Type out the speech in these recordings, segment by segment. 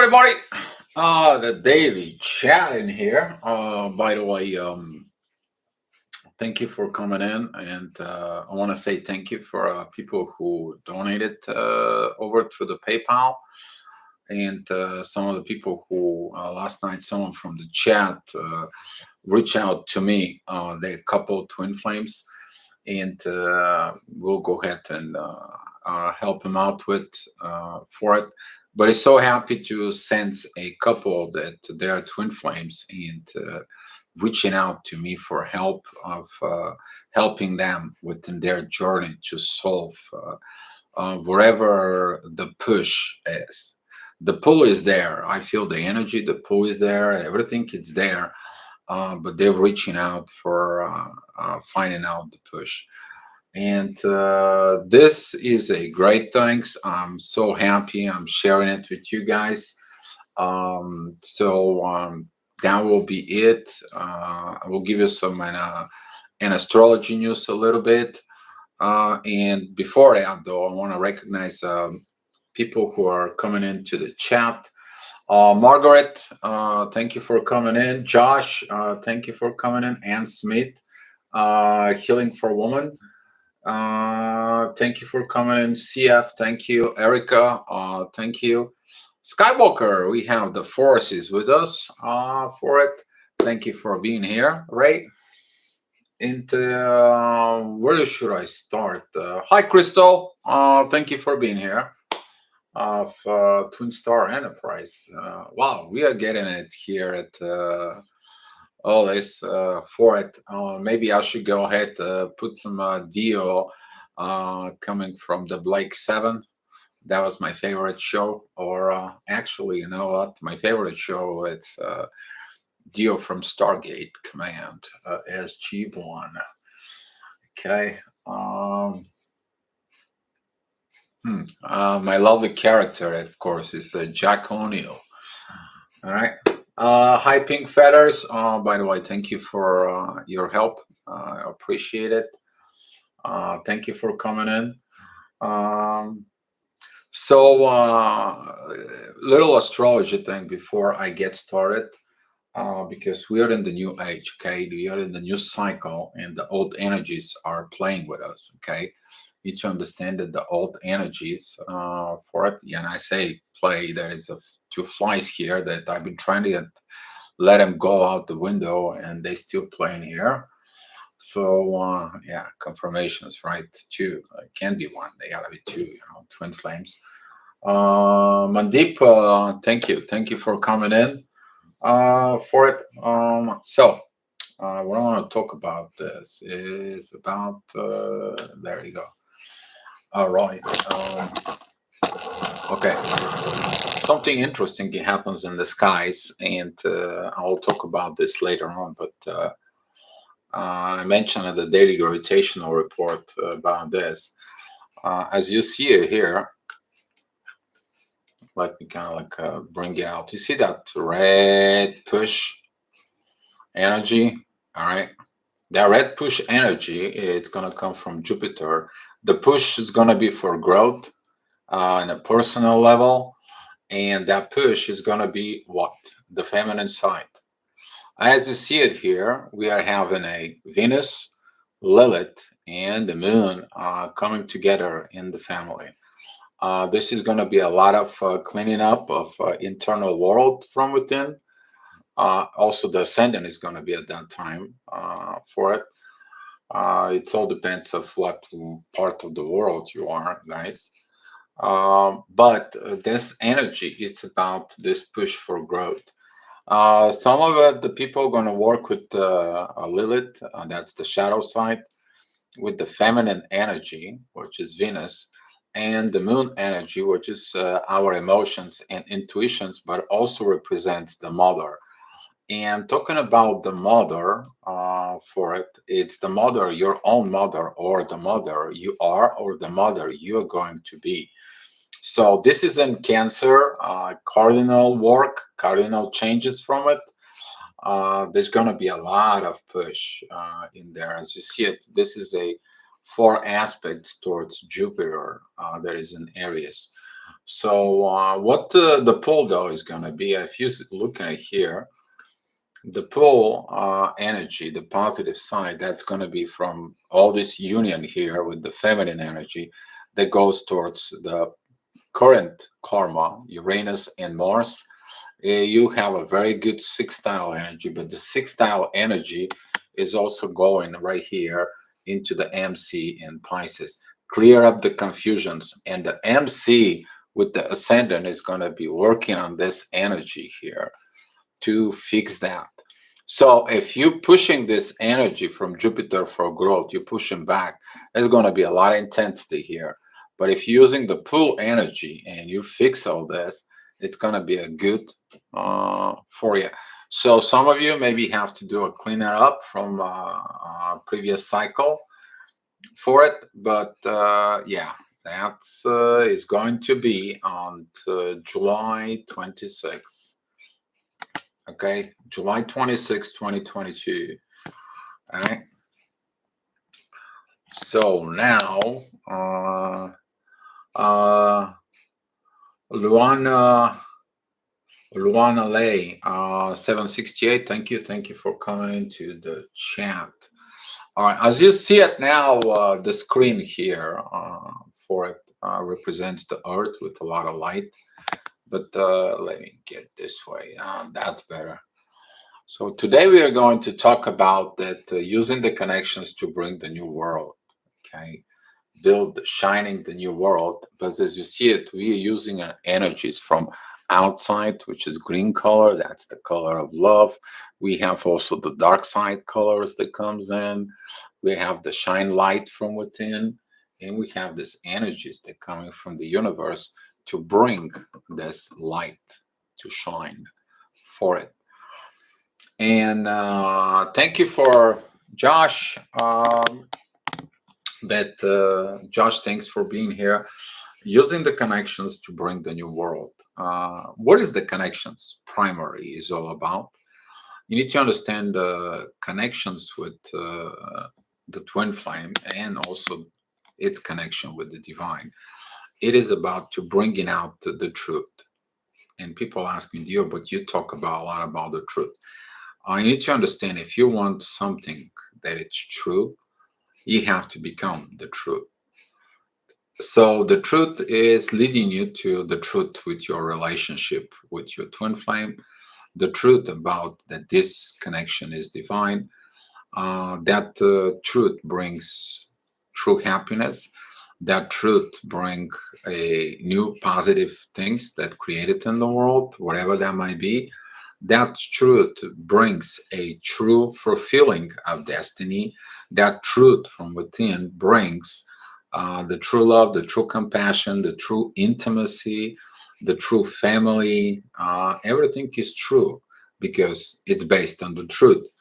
everybody. The daily chat in here. By the way, thank you for coming in, and I want to say thank you for people who donated over to the PayPal, and some of the people who last night, someone from the chat reached out to me. They couple twin flames, and we'll go ahead and help him out with for it. But I'm so happy to sense a couple that they are twin flames and reaching out to me for help of helping them within their journey to solve wherever the push is. The pull is there. I feel the energy. The pull is there. Everything is there, but they're reaching out for finding out the push. And this is a great thanks. I'm so happy. I'm sharing it with you guys. So that will be it. I will give you some an astrology news a little bit. And before that, though, I want to recognize people who are coming into the chat. Margaret, thank you for coming in. Josh, thank you for coming in. Ann Smith, Healing for Woman. Thank you for coming in. CF, thank you. Erica, thank you. Skywalker, we have the forces with us for it. Thank you for being here, Ray. And where should I start? Hi, Crystal. Thank you for being here. Of Twin Star Enterprise. Wow, we are getting it here at all this for it. Maybe I should go ahead put some Dio coming from the Blake 7. That was my favorite show. Or actually, you know what? My favorite show, it's Dio from Stargate Command as G1. Okay. My lovely character, of course, is Jack O'Neill. All right. Hi, Pink Feathers. By the way, thank you for your help. I appreciate it. Thank you for coming in. Little astrology thing before I get started, because we are in the new age, okay? We are in the new cycle, and the old energies are playing with us, okay? You need to understand that the old energies for it, and I say play, there is two flies here that I've been trying to let them go out the window, and they still playing here. So yeah, confirmations, right? Two, it can be one, they gotta be two, twin flames. Mandeep, thank you for coming in for it. What I want to talk about this is about there you go. All right. Okay. Something interesting happens in the skies, and I'll talk about this later on. But I mentioned in the daily gravitational report about this. As you see it here, let me kind of like bring it out. You see that red push energy? All right. That red push energy, it's going to come from Jupiter. The push is going to be for growth on a personal level. And that push is going to be what? The feminine side. As you see it here, we are having a Venus, Lilith, and the moon coming together in the family. This is going to be a lot of cleaning up of internal world from within. Also, the ascendant is going to be at that time for it. It all depends of what part of the world you are, guys. But this energy, it's about this push for growth. Some of it, the people are going to work with Lilith, that's the shadow side, with the feminine energy, which is Venus, and the moon energy, which is our emotions and intuitions, but also represents the mother. And talking about the mother for it, it's the mother, your own mother, or the mother you are, or the mother you are going to be. So this is in Cancer, cardinal work, cardinal changes from it. There's going to be a lot of push in there. As you see it, this is a 4 aspects towards Jupiter that is in Aries. So what the pull though is going to be, if you look at here, the pull energy, the positive side, that's going to be from all this union here with the feminine energy that goes towards the current karma, Uranus and Mars. You have a very good sextile energy, but the sextile energy is also going right here into the MC in Pisces. Clear up the confusions, and the MC with the ascendant is going to be working on this energy here to fix that. So if you're pushing this energy from Jupiter for growth, you're pushing back, there's going to be a lot of intensity here. But if you're using the pull energy and you fix all this, it's going to be a good for you. So some of you maybe have to do a cleaner up from previous cycle for it. But yeah, that is going to be on July 26th. Okay, July 26, 2022. All right. So now, Luana, Luana Lay, 768. Thank you for coming into the chat. All right, as you see it now, the screen here for it represents the Earth with a lot of light. But let me get this way. That's better. So today we are going to talk about that using the connections to bring the new world. Okay, build shining the new world. But as you see it, we are using energies from outside, which is green color. That's the color of love. We have also the dark side colors that comes in. We have the shine light from within, and we have these energies that coming from the universe to bring this light to shine for it. And thank you for Josh. Josh, thanks for being here. Using the connections to bring the new world. What is the connections primary is all about? You need to understand the connections with the twin flame and also its connection with the divine. It is about to bringing out the truth. And people ask me, Dio, but you talk about a lot about the truth. You need to understand if you want something that it's true, you have to become the truth. So the truth is leading you to the truth with your relationship with your twin flame, the truth about that this connection is divine. That truth brings true happiness. That truth brings a new positive things that created in the world, whatever that might be. That truth brings a true fulfilling of destiny. That truth from within brings the true love, the true compassion, the true intimacy, the true family. Everything is true because it's based on the truth.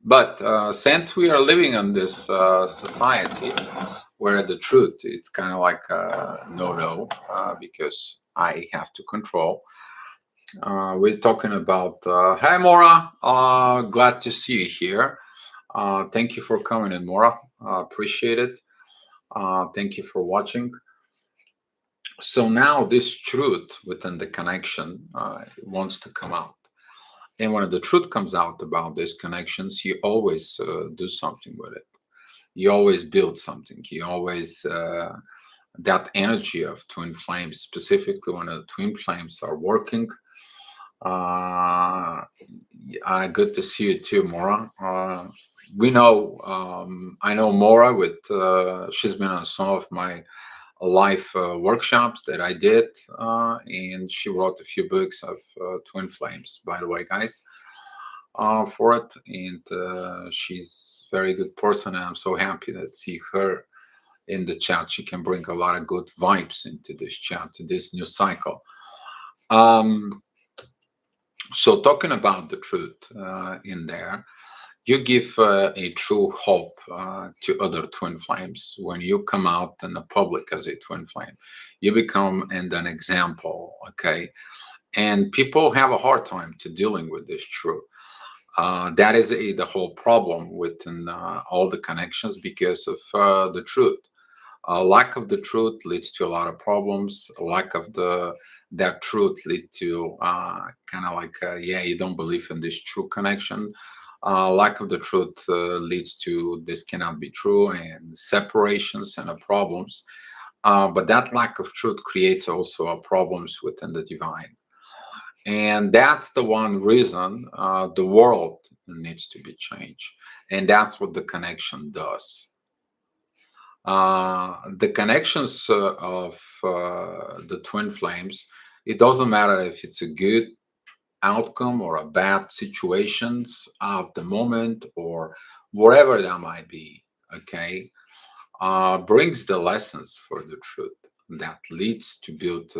But since we are living in this society where the truth it's kind of like no because I have to control. We're talking about hi Mora, glad to see you here. Thank you for coming in, Mora. Appreciate it. Thank you for watching. So now this truth within the connection wants to come out. And when the truth comes out about these connections, you always do something with it. You always build something. You always, that energy of twin flames, specifically when the twin flames are working. Good to see you too, Mora. We know, I know Mora with, she's been on some of my live workshops that I did, and she wrote a few books of twin flames, by the way, guys, for it. And she's a very good person, and I'm so happy to see her in the chat. She can bring a lot of good vibes into this chat, to this new cycle. So talking about the truth in there, you give a true hope to other twin flames when you come out in the public as a twin flame. You become an example, okay? And people have a hard time to dealing with this truth. That is the whole problem within all the connections because of the truth. Lack of the truth leads to a lot of problems. Lack of that truth lead to kind of like yeah, you don't believe in this true connection. Lack of the truth leads to this cannot be true and separations and problems. But that lack of truth creates also problems within the divine. And that's the one reason the world needs to be changed. And that's what the connection does. The connections of the twin flames, it doesn't matter if it's a good outcome or a bad situations of the moment or whatever that might be, okay, brings the lessons for the truth that leads to build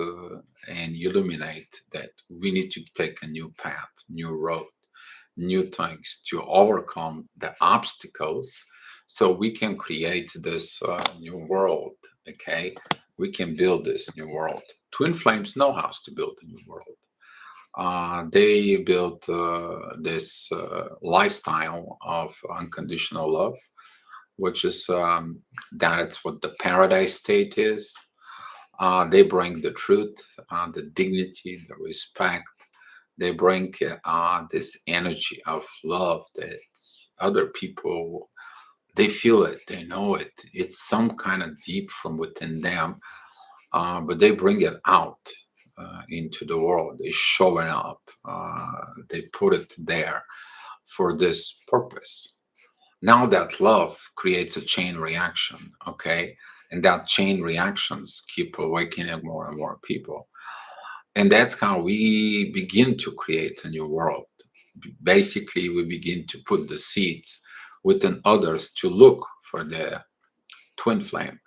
and illuminate that we need to take a new path, new road, new things to overcome the obstacles so we can create this new world, okay? We can build this new world. Twin flames know how to build a new world. They built this lifestyle of unconditional love, which is that's what the paradise state is. They bring the truth, the dignity, the respect. They bring this energy of love that other people, they feel it, they know it. It's some kind of deep from within them, but they bring it out into the world. They show it up. They put it there for this purpose. Now that love creates a chain reaction, okay? And that chain reactions keep awakening more and more people. And that's how we begin to create a new world. Basically, we begin to put the seeds within others to look for the twin flame.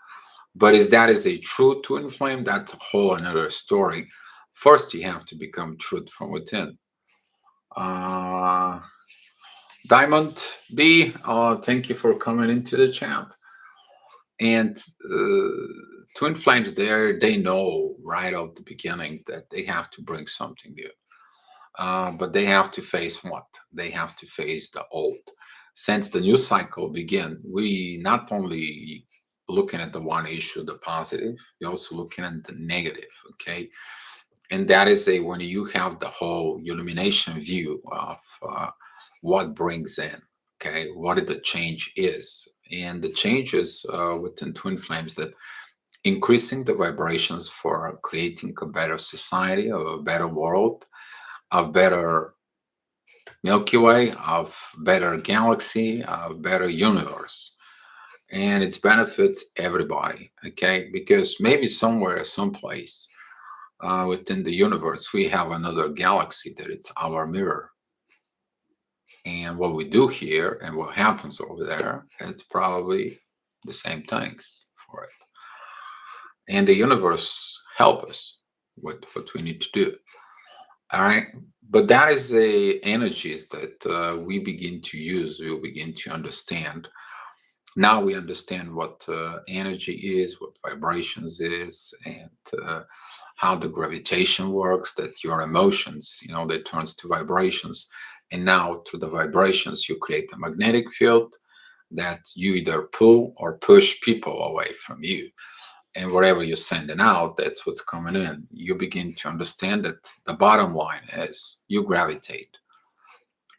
But is that is a true twin flame? That's a whole another story. First, you have to become truth from within. Uh, Diamond B, thank you for coming into the chat. And twin flames, there they know right at the beginning that they have to bring something new. But they have to face what? They have to face the old. Since the new cycle begin, we not only looking at the one issue, the positive, we're also looking at the negative. Okay, and that is a when you have the whole illumination view of what brings in. Okay, what the change is, and the changes within twin flames that increasing the vibrations for creating a better society, a better world, a better Milky Way, of better galaxy, a better universe. And it benefits everybody, okay? Because maybe somewhere, someplace within the universe, we have another galaxy that it's our mirror. And what we do here and what happens over there, it's probably the same things for it. And the universe help us with what we need to do. All right. But that is the energies that we begin to use, we begin to understand. Now we understand what energy is, what vibrations is, and how the gravitation works, that your emotions, they turns to vibrations. And now through the vibrations, you create a magnetic field that you either pull or push people away from you. And whatever you're sending out, that's what's coming in. You begin to understand that the bottom line is you gravitate.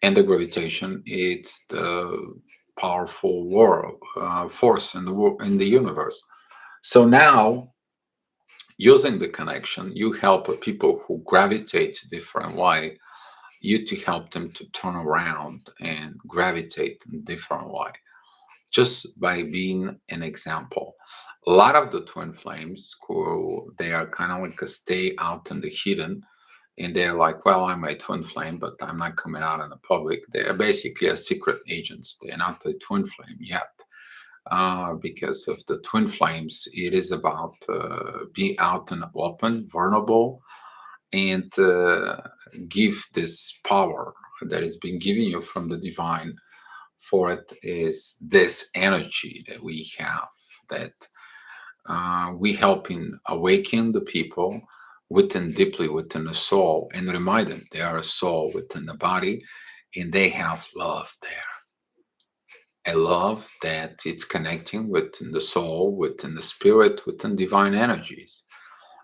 And the gravitation, it's the powerful world force in the universe. So now, using the connection, you help people who gravitate different way. You to help them to turn around and gravitate in different way, just by being an example. A lot of the twin flames, who they are kind of like a stay out in the hidden, and they're like, well, I'm a twin flame, but I'm not coming out in the public. They're basically a secret agents. They're not the twin flame yet. Because of the twin flames, it is about being out and open, vulnerable, and give this power that is being given you from the divine. For it is this energy that we have, that we help in awaken the people within deeply within the soul, and remind them they are a soul within the body and they have love there. a love that it's connecting within the soul, within the spirit, within divine energies.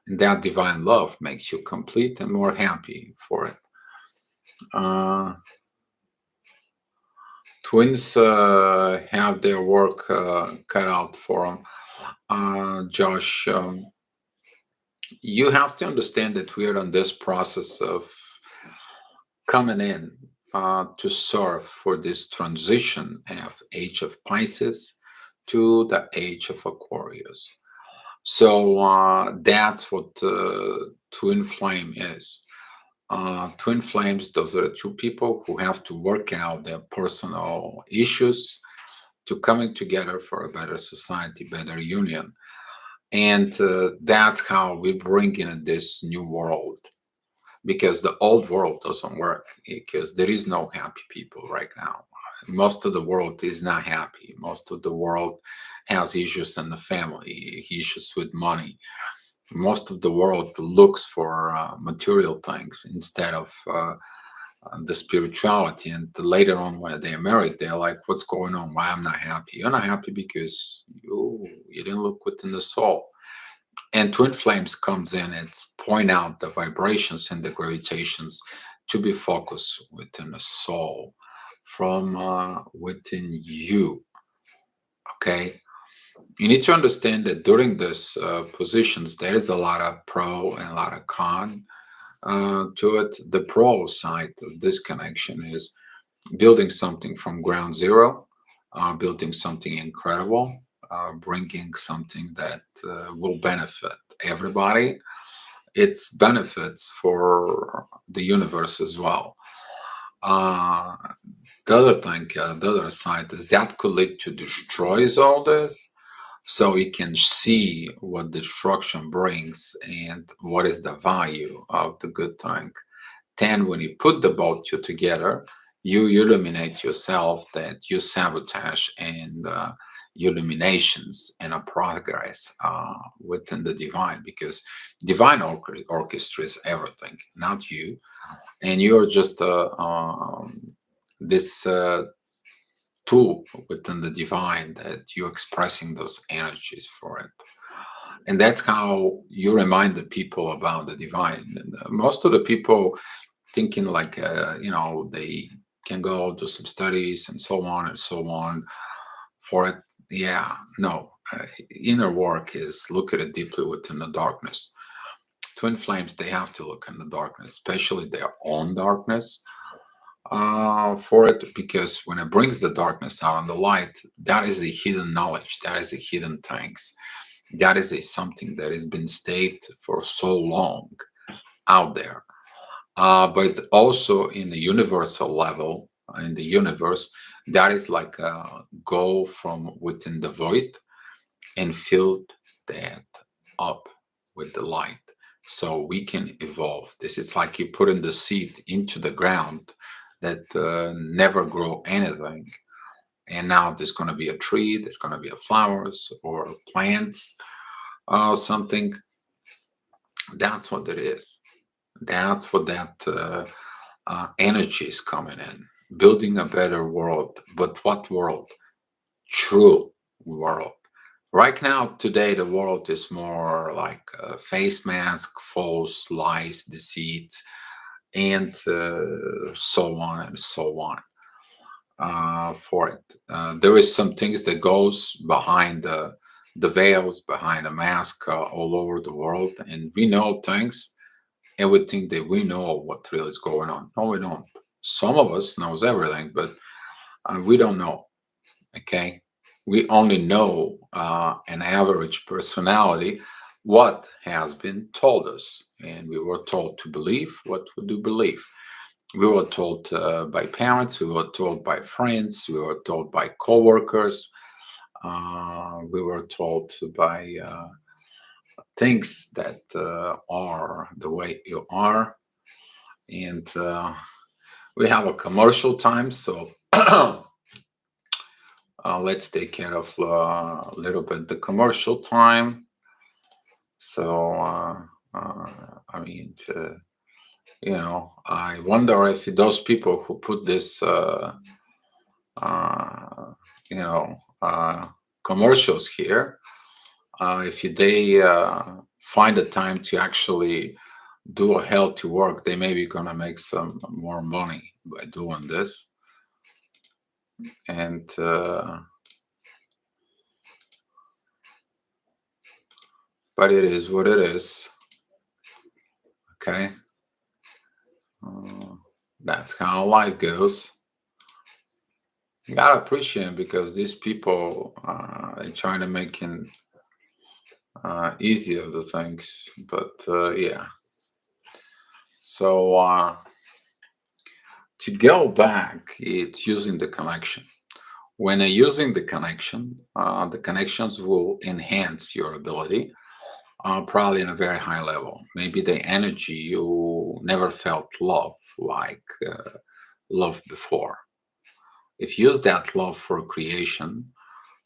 And that divine love makes you complete and more happy for it. Uh, Twins have their work cut out for them. Josh, you have to understand that we're on this process of coming in to serve for this transition of age of Pisces to the age of Aquarius. So that's what twin flame is. Twin flames, those are the two people who have to work out their personal issues to coming together for a better society, better union. And that's how we bring in this new world, because the old world doesn't work, because there is no happy people right now. Most of the world is not happy. Most of the world has issues in the family, issues with money. Most of the world looks for material things instead of the spirituality. And later on, when they're married, they're like, "What's going on? Why I'm not happy?" You're not happy because you didn't look within the soul. And twin flames comes in and point out the vibrations and the gravitations to be focused within the soul from within you. Okay, you need to understand that during this positions there is a lot of pro and a lot of con to it. The pro side of this connection is building something from ground zero, building something incredible, bringing something that will benefit everybody. It's benefits for the universe as well. Uh, the other thing, the other side is that could lead to destroys all this. So you can see what destruction brings and what is the value of the good thing. Then, when you put the both two together, you illuminate yourself that you sabotage and illuminations and a progress within the divine, because divine orchestrates everything, not you. And you're just this tool within the divine that you're expressing those energies for it. And that's how you remind the people about the divine. And, most of the people thinking like they can go do some studies and so on and so on for it. Yeah, no, inner work is look at it deeply within the darkness. Twin flames, they have to look in the darkness, especially their own darkness, for it, because when it brings the darkness out on the light, that is a hidden knowledge, that is a hidden things, that is a something that has been stayed for so long out there. But also in the universal level, in the universe, that is like go from within the void and fill that up with the light. So we can evolve. This is like you put in the seed into the ground that never grow anything. And now there's going to be a tree, there's going to be a flowers or plants, something. That's what it is. That's what that energy is coming in, building a better world. But what world? True world. Right now, today, the world is more like a face mask, false lies, deceit, and so on and so on. For it, there is some things that goes behind the veils, behind the mask, all over the world, and we know things and we think that we know what really is going on. No, we don't. Some of us knows everything, but we don't know. Okay, we only know an average personality what has been told us, and we were told to believe what we do believe. We were told by parents, we were told by friends, we were told by coworkers, we were told by things that are the way you are. And we have a commercial time, so let's take care of a little bit the commercial time. So, I mean, I wonder if those people who put this uh, you know, commercials here. If they find a time to actually do a healthy work, they may be gonna make some more money by doing this. And but it is what it is. Okay, uh, that's how life goes. You gotta appreciate it because these people they trying to make it easy of the things. But yeah, so to go back, it's using the connection. When you're using the connections will enhance your ability, probably in a very high level. Maybe the energy you never felt love like love before. If you use that love for creation,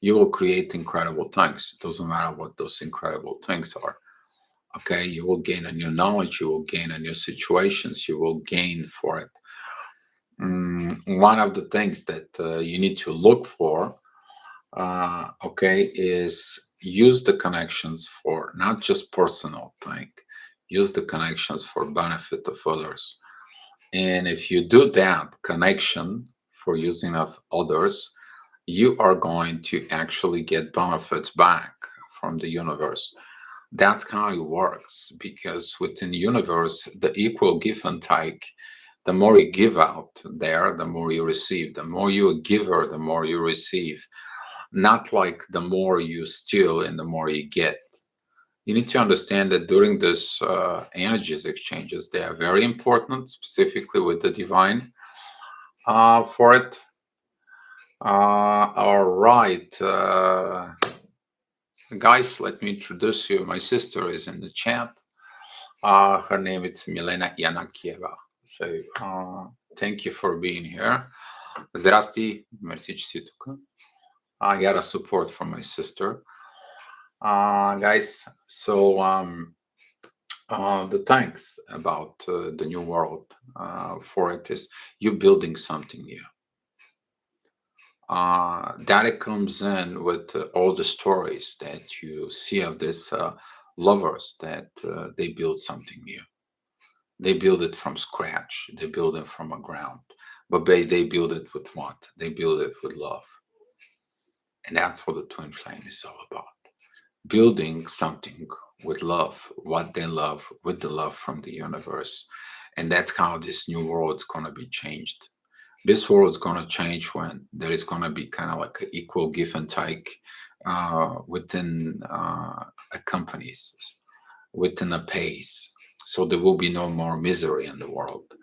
you will create incredible things. It doesn't matter what those incredible things are. Okay, you will gain a new knowledge, you will gain a new situations, you will gain for it. One of the things that you need to look for, okay, is use the connections for not just personal thing, use the connections for benefit of others. And if you do that connection for using of others, you are going to actually get benefits back from the universe. That's how it works because within the universe, the equal give and take, the more you give out there, the more you receive. The more you're a giver, the more you receive. Not like the more you steal and the more you get. You need to understand that during this energies exchanges, they are very important, specifically with the divine for it. All right. Guys, let me introduce you. My sister is in the chat. Her name is Milena Yanakieva. So thank you for being here. Zdrasti, merci, че си тук. I got a support from my sister. Guys, so the thanks about the new world for it is you building something new. That it comes in with all the stories that you see of these lovers that they build something new. They build it from scratch. They build it from a ground. But they build it with what? They build it with love. And that's what the twin flame is all about. Building something with love, what they love, with the love from the universe. And that's how this new world is going to be changed. This world is going to change when there is going to be kind of like an equal give and take within companies, within a pace. So there will be no more misery in the world.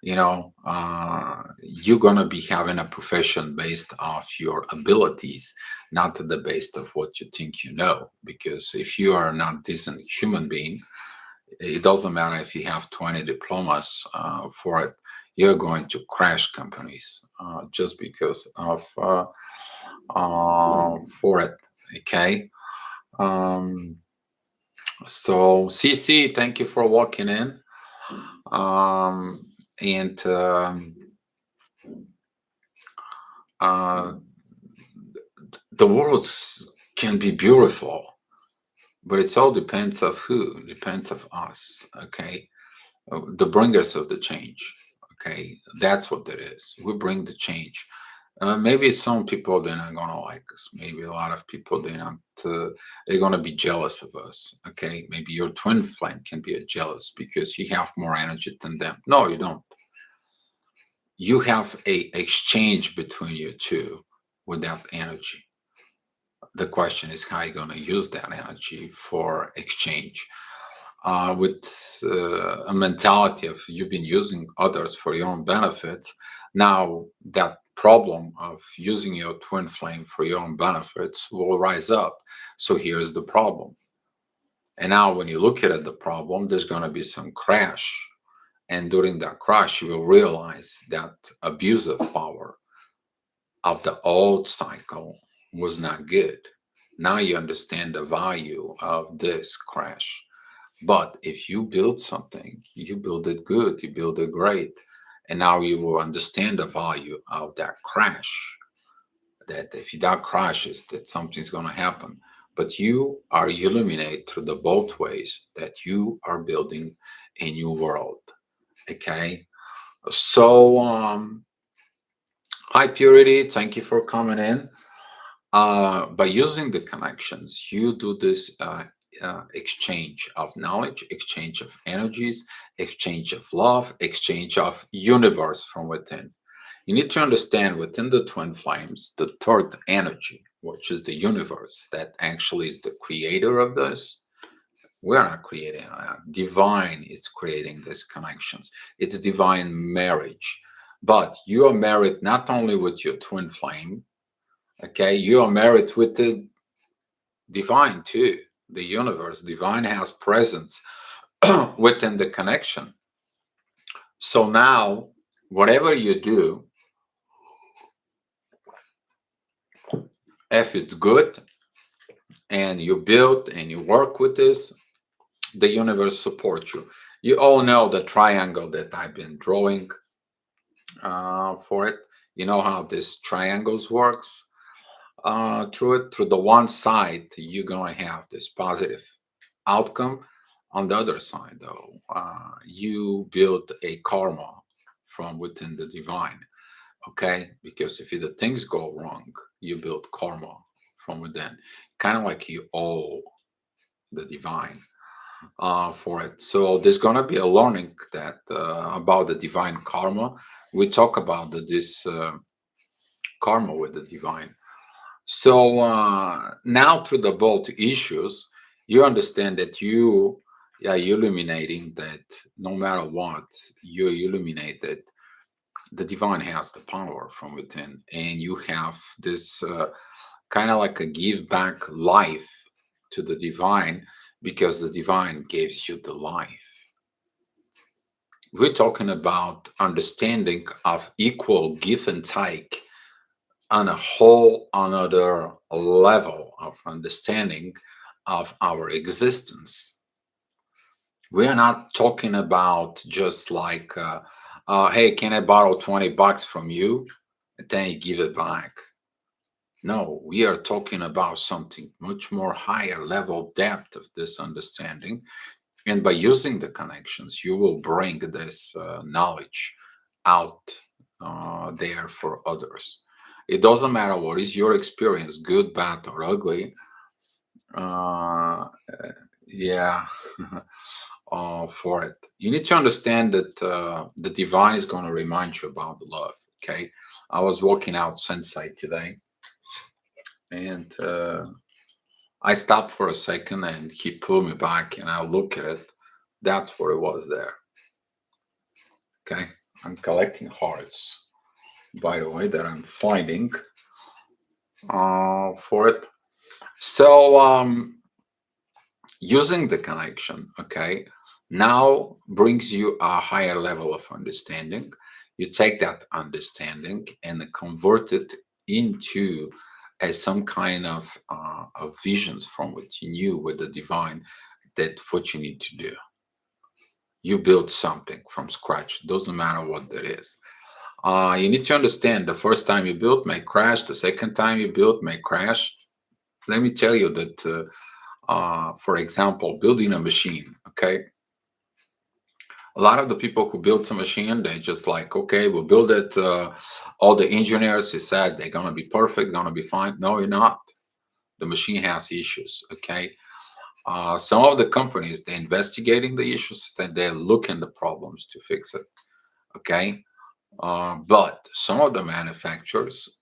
You're going to be having a profession based off your abilities, not the based of what you think you know. Because if you are not decent human being, it doesn't matter if you have 20 diplomas for it. You're going to crash companies just because of for it. Okay. So CC, thank you for walking in. And the worlds can be beautiful, but it all depends of who. It depends of us. Okay, the bringers of the change. Okay, that's what it is. We bring the change. Maybe some people they're not gonna like us. Maybe a lot of people they're not. They're gonna be jealous of us. Okay, maybe your twin flame can be a jealous because you have more energy than them. No, you don't. You have a exchange between you two with that energy. The question is how you're going to use that energy for exchange with a mentality of you've been using others for your own benefits. Now that problem of using your twin flame for your own benefits will rise up. So here's the problem. And now when you look at the problem, there's going to be some crash. And during that crash, you will realize that abuse of power of the old cycle was not good. Now you understand the value of this crash. But if you build something, you build it good, you build it great. And now you will understand the value of that crash, that if that crashes, that something's going to happen. But you are illuminate through the both ways that you are building a new world. Okay. So, hi Purity, thank you for coming in. By using the connections, you do this exchange of knowledge, exchange of energies, exchange of love, exchange of universe from within. You need to understand within the twin flames, the third energy, which is the universe, that actually is the creator of this. We're not creating divine is creating these connections. It's divine marriage. But you are married not only with your twin flame, okay, you are married with the divine too, the universe. Divine has presence within the connection. So now, whatever you do, if it's good and you build and you work with this, the universe supports you. You all know the triangle that I've been drawing for it. You know how this triangles works. Through the one side, you're gonna have this positive outcome. On the other side, though, you build a karma from within the divine. Okay, because if the things go wrong, you build karma from within, kind of like you owe the divine for it. So there's gonna be a learning that about the divine karma. We talk about this karma with the divine. So now through the both issues, you understand that you are illuminating that no matter what, you illuminate that the divine has the power from within, and you have this kind of like a give back life to the divine because the divine gives you the life. We're talking about understanding of equal give and take on a whole another level of understanding of our existence. We are not talking about just like, hey, can I borrow 20 bucks from you? And then you give it back. No, we are talking about something much more higher level depth of this understanding. And by using the connections, you will bring this knowledge out there for others. It doesn't matter what is your experience, good, bad, or ugly. Uh, yeah, for it. You need to understand that the divine is going to remind you about the love. Okay. I was walking out Sensei today and I stopped for a second and he pulled me back and I look at it. That's what it was there. Okay. I'm collecting hearts, by the way, that I'm finding for it. So, using the connection, okay, now brings you a higher level of understanding. You take that understanding and convert it into as some kind of visions from within you with the divine, that what you need to do. You build something from scratch. Doesn't matter what that is. You need to understand the first time you build may crash, the second time you build may crash. Let me tell you that, for example, building a machine, okay? A lot of the people who build some machine, they just like, okay, we'll build it. All the engineers, he said, they're going to be perfect, going to be fine. No, you're not. The machine has issues, okay? Some of the companies, they're investigating the issues and they're looking the problems to fix it, okay? But some of the manufacturers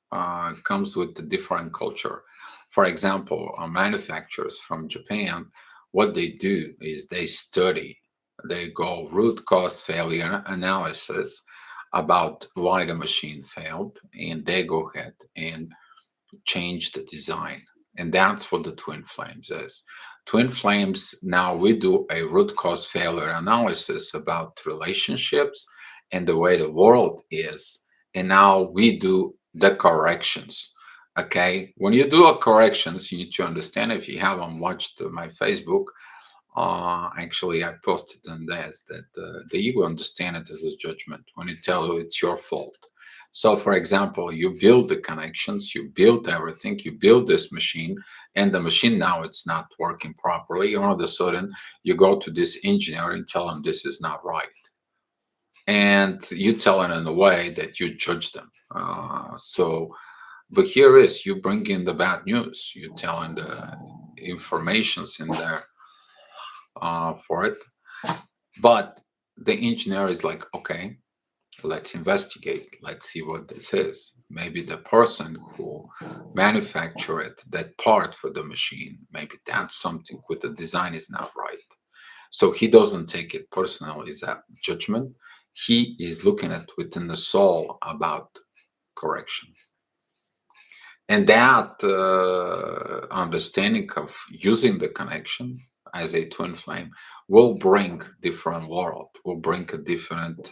comes with a different culture. For example, manufacturers from Japan, what they do is they study, they go root cause failure analysis about why the machine failed, and they go ahead and change the design. And that's what the twin flames is. Twin flames, now we do a root cause failure analysis about relationships and the way the world is. And now we do the corrections. Okay. When you do a corrections, you need to understand, if you haven't watched my Facebook, Actually, I posted on this that the ego understand it as a judgment when you tell you it's your fault. So, for example, you build the connections, you build everything, you build this machine, and the machine now it's not working properly. All of a sudden, you go to this engineer and tell him this is not right, and you tell it in a way that you judge them. But here is you bring in the bad news, you telling the informations in there for it. But the engineer is like, okay, let's investigate. Let's see what this is. Maybe the person who manufactured that part for the machine, maybe that's something with the design is not right. So he doesn't take it personally as a judgment. He is looking at within the soul about correction. And that understanding of using the connection as a twin flame will bring different world, will bring a different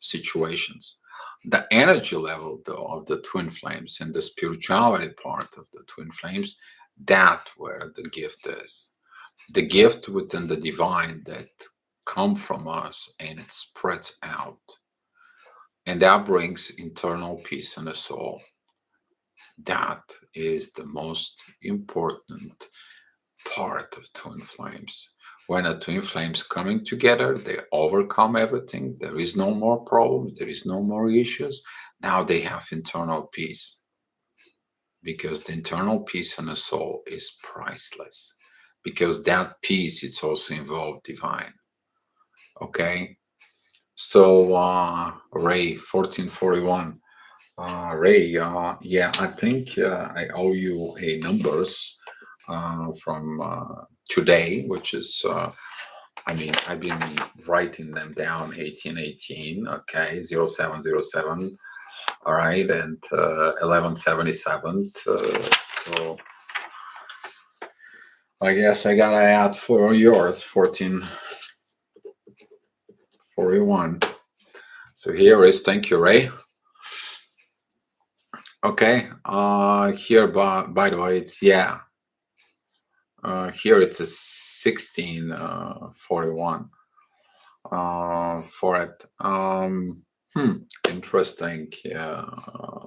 situations. The energy level though of the twin flames and the spirituality part of the twin flames, that where the gift is. The gift within the divine that come from us and it spreads out. And that brings internal peace in the soul. That is the most important part of twin flames. When a twin flames coming together, they overcome everything. There is no more problems. There is no more issues. Now they have internal peace because the internal peace in the soul is priceless. Because that peace, it's also involved divine. Okay. So Ray 1441. Ray, yeah, I think I owe you a numbers from today, which is, I mean, I've been writing them down 1818, okay, 0707, all right, and 1177. So I guess I gotta add for yours, 1441. So here is, thank you, Ray. Okay, here, by the way, it's, yeah, here it's a 1641 for it. Interesting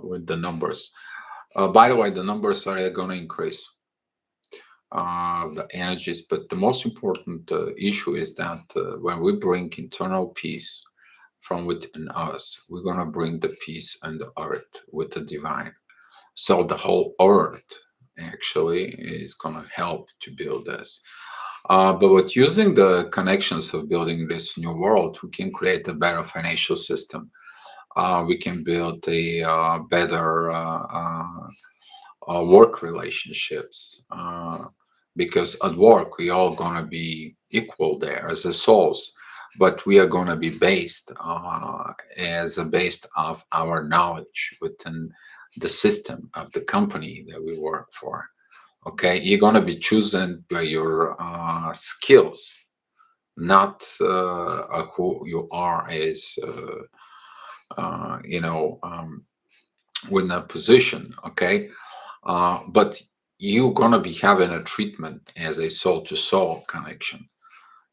with the numbers. By the way, the numbers are going to increase the energies, but the most important issue is that when we bring internal peace from within us, we're going to bring the peace and the earth with the divine. So the whole earth actually is going to help to build this. But with using the connections of building this new world, we can create a better financial system. We can build a better work relationships. Because at work, we all going to be equal there as a souls, but we are going to be based as a based of our knowledge within the system of the company that we work for. Okay, you're going to be chosen by your skills, not who you are as within a position. Okay, but you're going to be having a treatment as a soul to soul connection.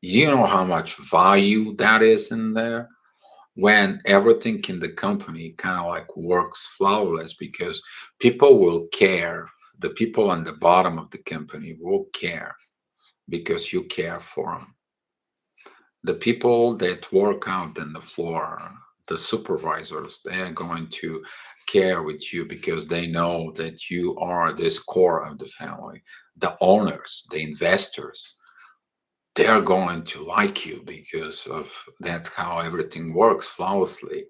You know how much value that is in there when everything in the company kind of like works flawless, because people will care. The people on the bottom of the company will care because you care for them. The people that work out on the floor, the supervisors, they are going to care with you because they know that you are this core of the family. The owners, the investors, they are going to like you because of that's how everything works flawlessly.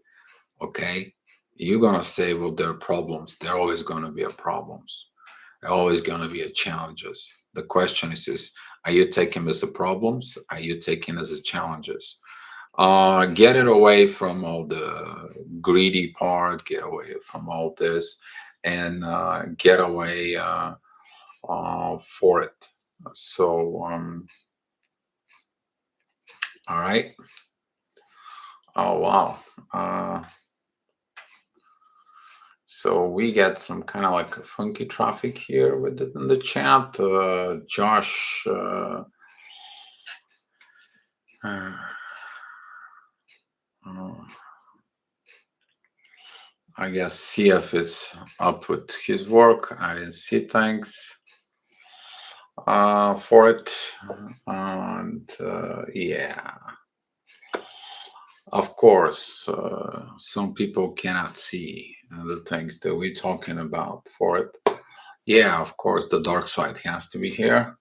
Okay, you're gonna say, well, there are problems. There are always going to be a problems. There are always going to be a challenges. The question is are you taking as the problems? Are you taking as the challenges? Get it away from all the greedy part. Get away from all this, and get away for it. So, all right. Oh wow. So we get some kind of like a funky traffic here with it in the chat. Josh, I guess CF is up with his work. I didn't see thanks for it. And yeah, of course, some people cannot see the things that we're talking about for it. Yeah, of course, the dark side has to be here.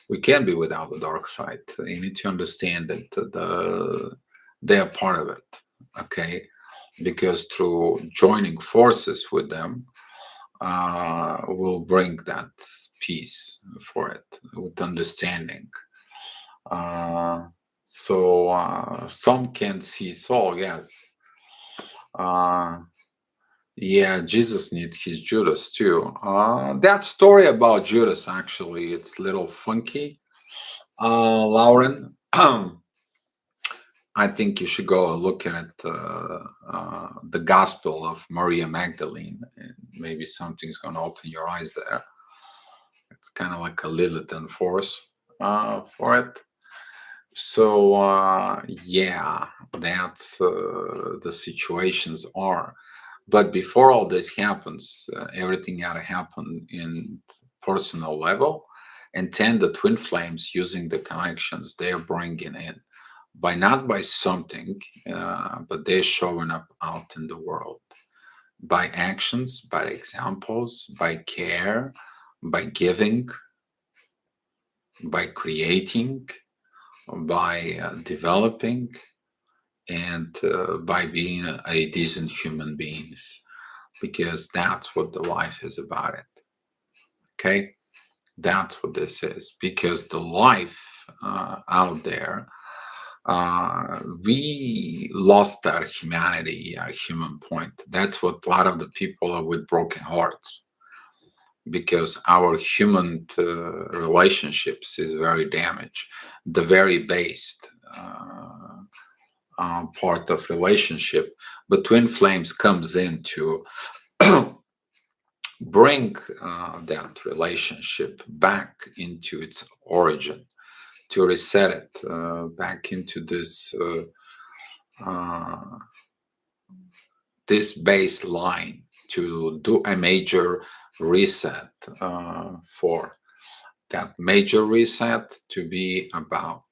We can't be without the dark side. You need to understand that they are part of it. Okay, because through joining forces with them, will bring that peace for it with understanding. So some can see Saul, yes. Yeah, Jesus needs his Judas too. That story about Judas, actually, it's a little funky. Lauren, I think you should go look at it, the Gospel of Maria Magdalene, and maybe something's going to open your eyes there. It's kind of like a Lilith force for it. So yeah, that's the situations are. But before all this happens, everything got to happen in personal level, and then the twin flames using the connections they are bringing in by not by something, but they're showing up out in the world by actions, by examples, by care, by giving, by creating, by developing, and by being a decent human beings, because that's what the life is about it. Okay, that's what this is, because the life out there, we lost our humanity, our human point. That's what a lot of the people are with broken hearts, because our human relationships is very damaged. The very base part of relationship, but twin flames comes in to bring that relationship back into its origin, to reset it back into this baseline, to do a major reset, for that major reset to be about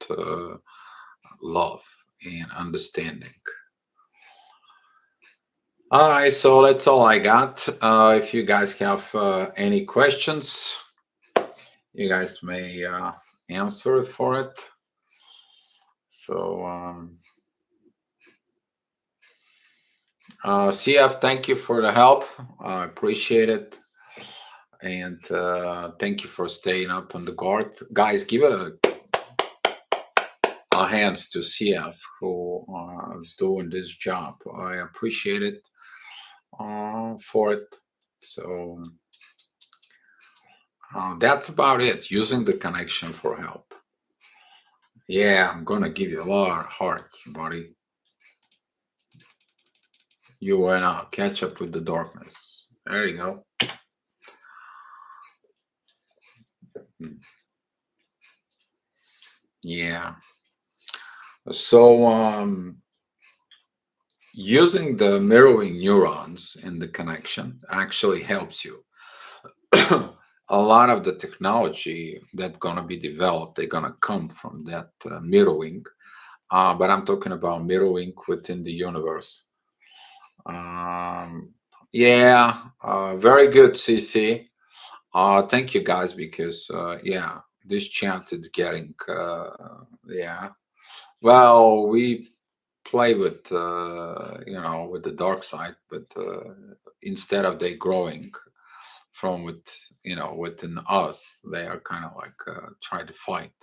love and understanding. All right, so that's all I got. If you guys have any questions, you guys may answer for it. So, CF, thank you for the help. I appreciate it. And thank you for staying up on the guard. Guys, give it a hands to CF, who is doing this job. I appreciate it for it. So that's about it. Using the connection for help. Yeah, I'm gonna give you a lot of hearts, buddy. You wanna catch up with the darkness. There you go. Yeah. So using the mirroring neurons in the connection actually helps you. A lot of the technology that's gonna be developed, they're gonna come from that mirroring. But I'm talking about mirroring within the universe. Yeah, very good, CC. Thank you guys, because yeah, this chat is getting yeah. Well, we play with with the dark side, but instead of they growing from within us, they are kind of like trying to fight.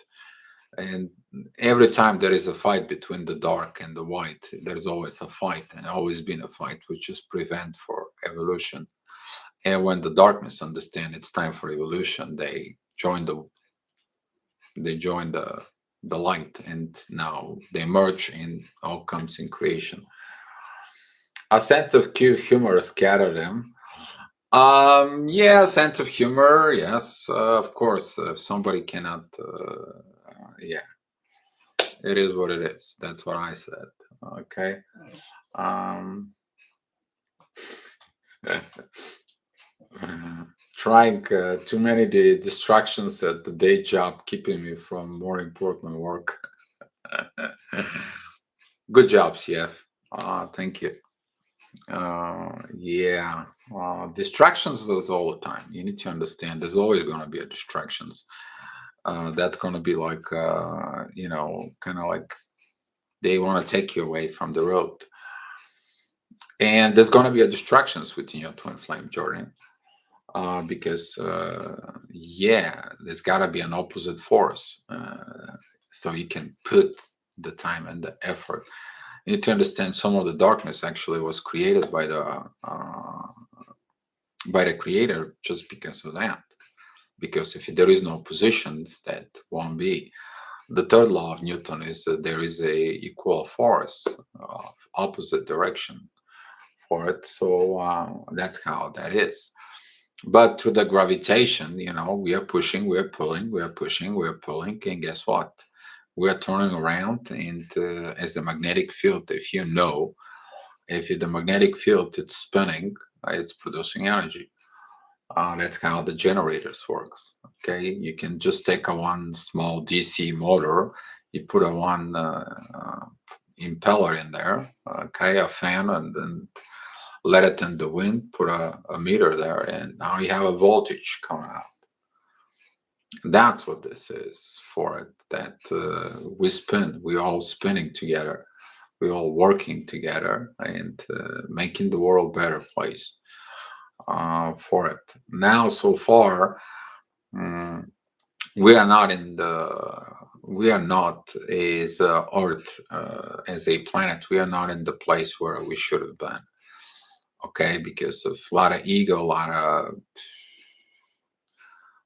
And every time there is a fight between the dark and the white, there's always a fight, and always been a fight, which is prevent for evolution. And when the darkness understand it's time for evolution, they join the light, and now they merge, and all comes in creation. A sense of humor scatter them. Yeah, sense of humor, yes, of course. If somebody cannot, yeah, It is what it is. That's what I said. Okay. Um, trying too many distractions at the day job keeping me from more important work. Good job, CF. Thank you. Yeah. Distractions there's all the time. You need to understand there's always going to be a distractions. That's going to be like, kind of like they want to take you away from the road. And there's going to be a distractions within your twin flame journey. Because yeah, there's got to be an opposite force, so you can put the time and the effort. You need to understand some of the darkness actually was created by the creator just because of that. Because if there is no oppositions, that won't be. The third law of Newton is that there is a equal force of opposite direction for it. So that's how that is. But through the gravitation, we are pushing, we are pulling, we are pushing, we are pulling, and guess what? We are turning around, and as the magnetic field, if the magnetic field it's spinning, it's producing energy. That's how the generators works. Okay, you can just take a one small DC motor, you put a one impeller in there, okay, a fan, and then let it in the wind, put a meter there, and now you have a voltage coming out. That's what this is for it. That we spin, we all spinning together, we all working together, and making the world a better place for it. Now, so far, um, we are not in the. We are not as Earth, as a planet. We are not in the place where we should have been. Okay, because of a lot of ego,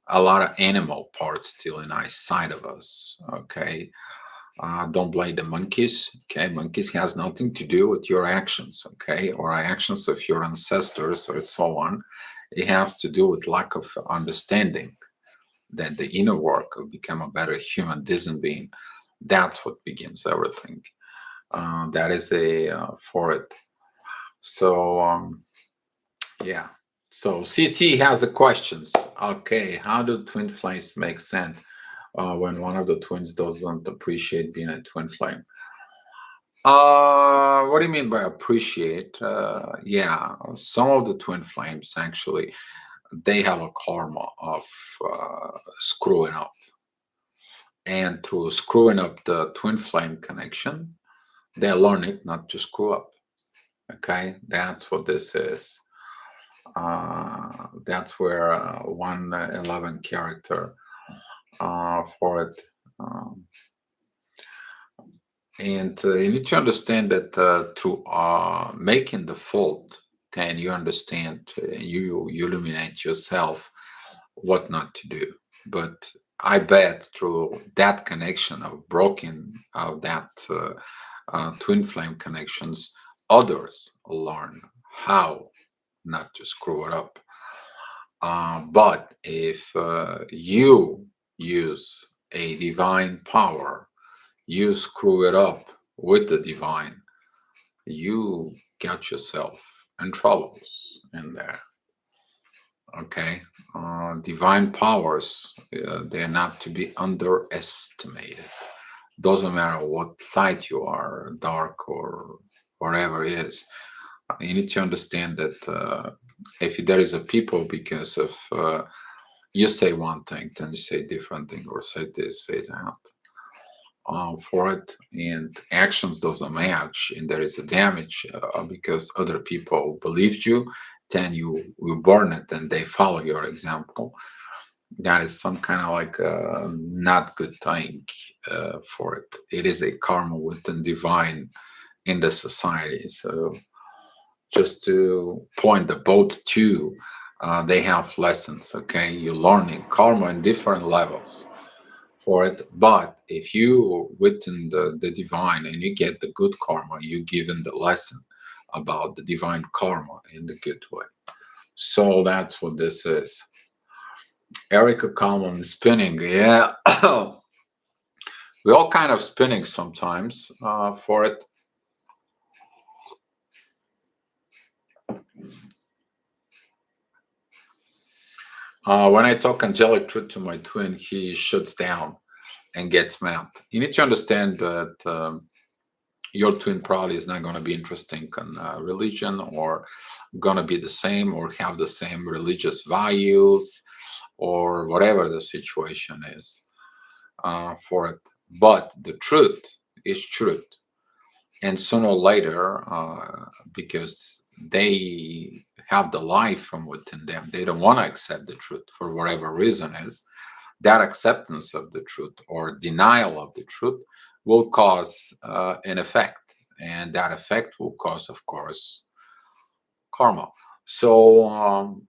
a lot of animal parts still inside of us. Okay, don't blame the monkeys. Okay, monkeys has nothing to do with your actions. Okay, or actions of your ancestors or so on. It has to do with lack of understanding that the inner work of become a better human decent being. That's what begins everything. That is a for it. So yeah. So CC has the questions. Okay, how do twin flames make sense when one of the twins doesn't appreciate being a twin flame? What do you mean by appreciate? Yeah, some of the twin flames actually they have a karma of screwing up, and through screwing up the twin flame connection, they learn it not to screw up. Okay, that's what this is. That's where 111 character for it. Um, and you need to understand that through making the fault, then you understand, you illuminate yourself what not to do. But I bet through that connection of broken of that twin flame connections, others learn how not to screw it up. But if you use a divine power, you screw it up with the divine, you get yourself in troubles in there. Okay, divine powers, they're not to be underestimated. Doesn't matter what side you are, dark or whatever it is. You need to understand that if there is a people because of you say one thing, then you say different thing, or say this, say that. For it, and actions doesn't match, and there is a damage because other people believed you, then you burn it, and they follow your example. That is some kind of like not good thing for it. It is a karma within divine in the society. So just to point the boat to, they have lessons. Okay, you're learning karma in different levels for it. But if you within the divine and you get the good karma, you given the lesson about the divine karma in the good way. So that's what this is. Erica Kalman spinning, yeah. We're all kind of spinning sometimes for it. When I talk angelic truth to my twin, he shuts down and gets mad. You need to understand that your twin probably is not going to be interesting in religion, or going to be the same, or have the same religious values, or whatever the situation is for it. But the truth is truth. And sooner or later, because they have the life from within them, they don't want to accept the truth for whatever reason is, that acceptance of the truth or denial of the truth will cause an effect, and that effect will cause, of course, karma. So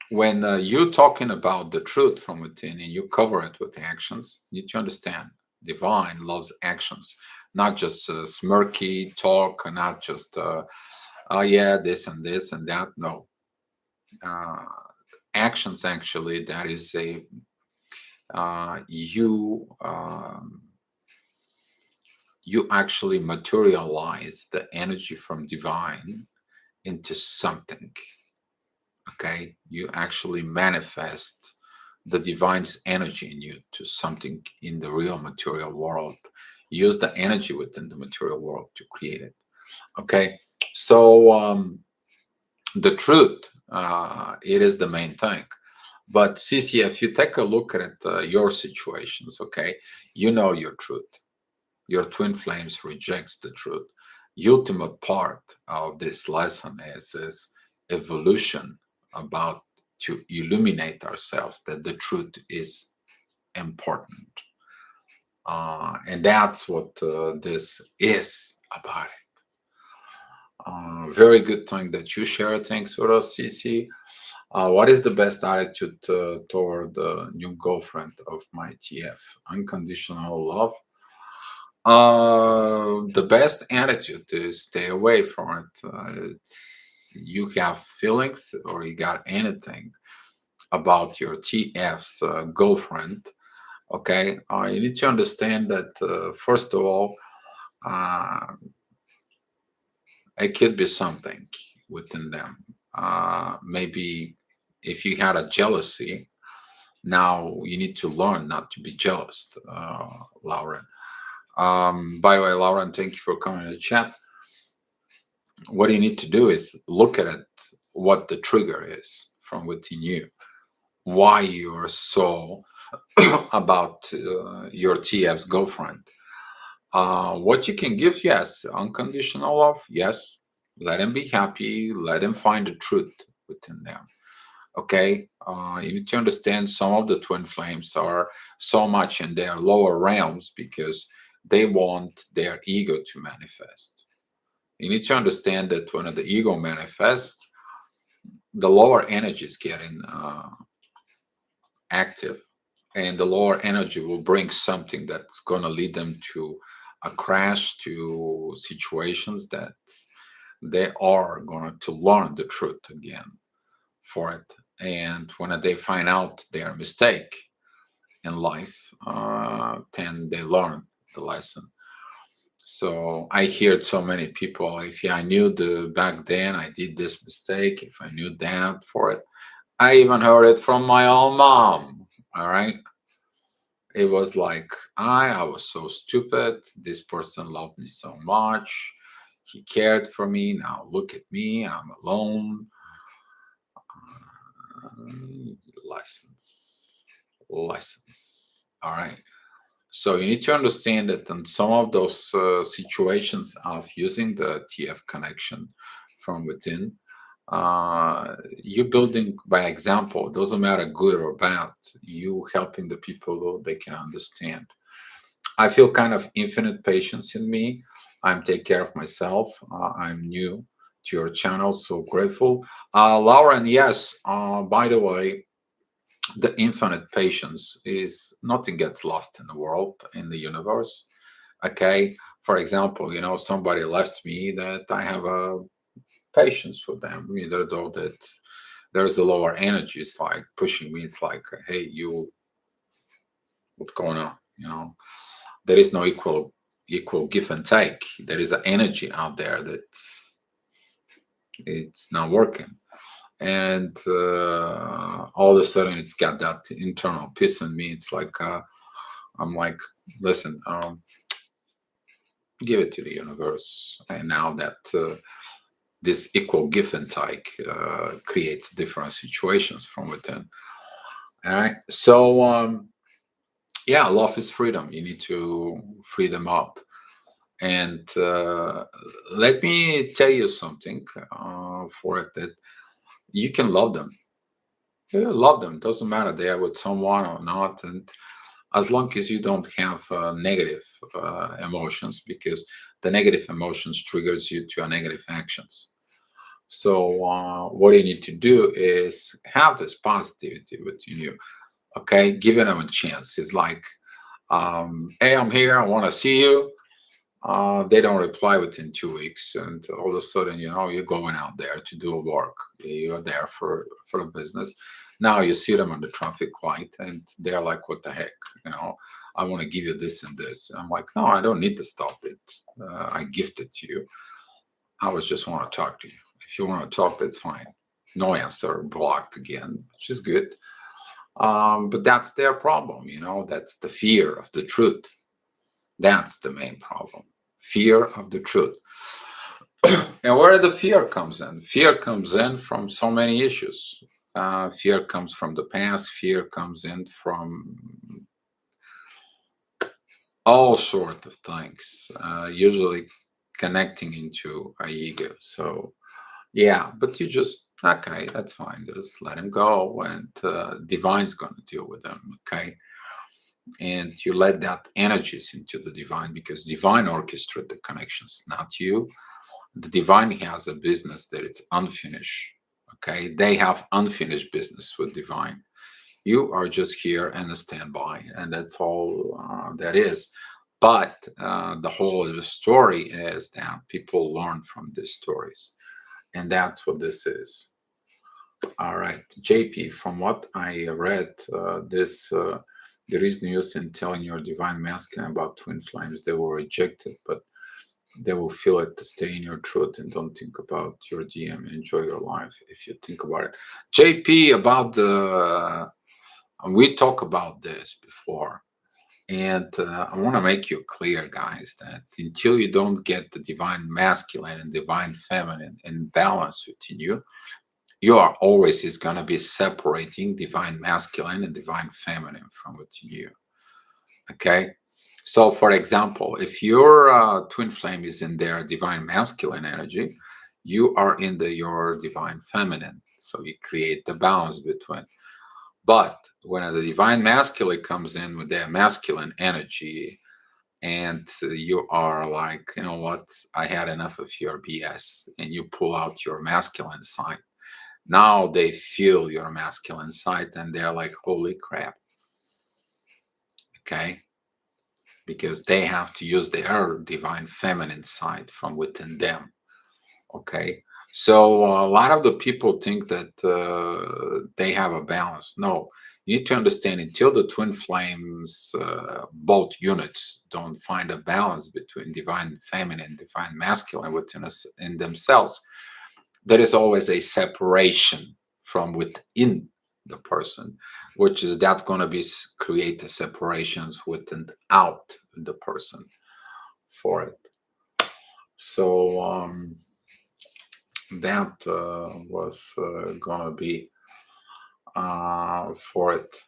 when you're talking about the truth from within and you cover it with actions, you need to understand divine loves actions, not just smirky talk, not just oh yeah, this and that. No, uh, actions, actually, that is a you you actually materialize the energy from divine into something. Okay, you actually manifest the divine's energy in you to something in the real material world. Use the energy within the material world to create it. Okay, so the truth, it is the main thing. But CC, if you take a look at your situations, okay, you know your truth. Your twin flames rejects the truth. Ultimate part of this lesson is evolution, about to illuminate ourselves that the truth is important. And that's what this is about it. Very good thing that you share things with us, CC. What is the best attitude toward the new girlfriend of my TF? Unconditional love. The best attitude is stay away from it. You have feelings or you got anything about your TF's girlfriend, okay? You need to understand that, first of all, uh, it could be something within them. Maybe if you had a jealousy, now you need to learn not to be jealous, Lauren. By the way, Lauren, thank you for coming to the chat. What you need to do is look at it, what the trigger is from within you, why you are so about your TF's girlfriend. What you can give, yes, unconditional love, yes. Let him be happy. Let him find the truth within them. Okay, you need to understand some of the twin flames are so much in their lower realms because they want their ego to manifest. You need to understand that when the ego manifests, the lower energy is getting active, and the lower energy will bring something that's going to lead them to a crash, to situations that they are going to learn the truth again for it. And when they find out their mistake in life, then they learn the lesson. So I heard so many people, if I knew the back then I did this mistake, if I knew that for it. I even heard it from my own mom. All right. It was like I was so stupid. This person loved me so much. He cared for me. Now look at me. I'm alone. License. License. All right. So you need to understand that in some of those situations of using the TF connection from within, you building by example. Doesn't matter good or bad. You helping the people who they can understand. I feel kind of infinite patience in me. I'm take care of myself. I'm new to your channel, so grateful. Lauren, yes. By the way, the infinite patience is nothing gets lost in the world, in the universe. Okay, for example, somebody left me, that I have a patience for them, either though that there's a lower energy, it's like pushing me, it's like, hey, you, what's going on, There is no equal give and take. There is an energy out there that it's not working, and all of a sudden it's got that internal piece in me. It's like I'm like, listen, give it to the universe. And now that this equal give and take creates different situations from within. All right. So yeah, love is freedom. You need to free them up. And let me tell you something for it, that you can love them. You love them. Doesn't matter they are with someone or not. And as long as you don't have negative emotions, because the negative emotions triggers you to negative actions. So what you need to do is have this positivity within you. Okay, giving them a chance. It's like, hey, I'm here. I want to see you. They don't reply within 2 weeks, and all of a sudden, you're going out there to do work. You're there for a business. Now you see them on the traffic light, and they're like, "What the heck?" You know, I want to give you this and this. I'm like, "No, I don't need to stop it. I gift it to you. I was just want to talk to you. If you want to talk, that's fine. No answer, blocked again, which is good. But that's their problem. That's the fear of the truth. That's the main problem. Fear of the truth. And where the fear comes in? Fear comes in from so many issues. Fear comes from the past. Fear comes in from all sorts of things, usually connecting into our ego. So, yeah, but you just, okay, that's fine. Just let him go, and divine's going to deal with them, okay? And you let that energies into the divine, because divine orchestrate the connections, not you. The divine has a business that it's unfinished. Okay, they have unfinished business with divine. You are just here and a standby, and that's all that is. But the whole of the story is that people learn from these stories, and that's what this is. All right, JP, from what I read, there is no use in telling your divine masculine about twin flames. They were rejected, but they will feel it to stay in your truth, and don't think about your DM and enjoy your life if you think about it. JP, about we talked about this before, and I want to make you clear, guys, that until you don't get the divine masculine and divine feminine in balance within you, you are always is going to be separating divine masculine and divine feminine from within you. Okay. So, for example, if your twin flame is in their divine masculine energy, you are in your divine feminine. So you create the balance between. But when the divine masculine comes in with their masculine energy, and you are like, you know what, I had enough of your BS, and you pull out your masculine side. Now they feel your masculine side, and they're like, holy crap. Okay. Because they have to use their divine feminine side from within them. Okay. So a lot of the people think that they have a balance. No, you need to understand, until the twin flames, both units, don't find a balance between divine feminine, divine masculine within us in themselves, there is always a separation from within the person, which is that's going to be create the separations within out the person for it. So that was going to be for it.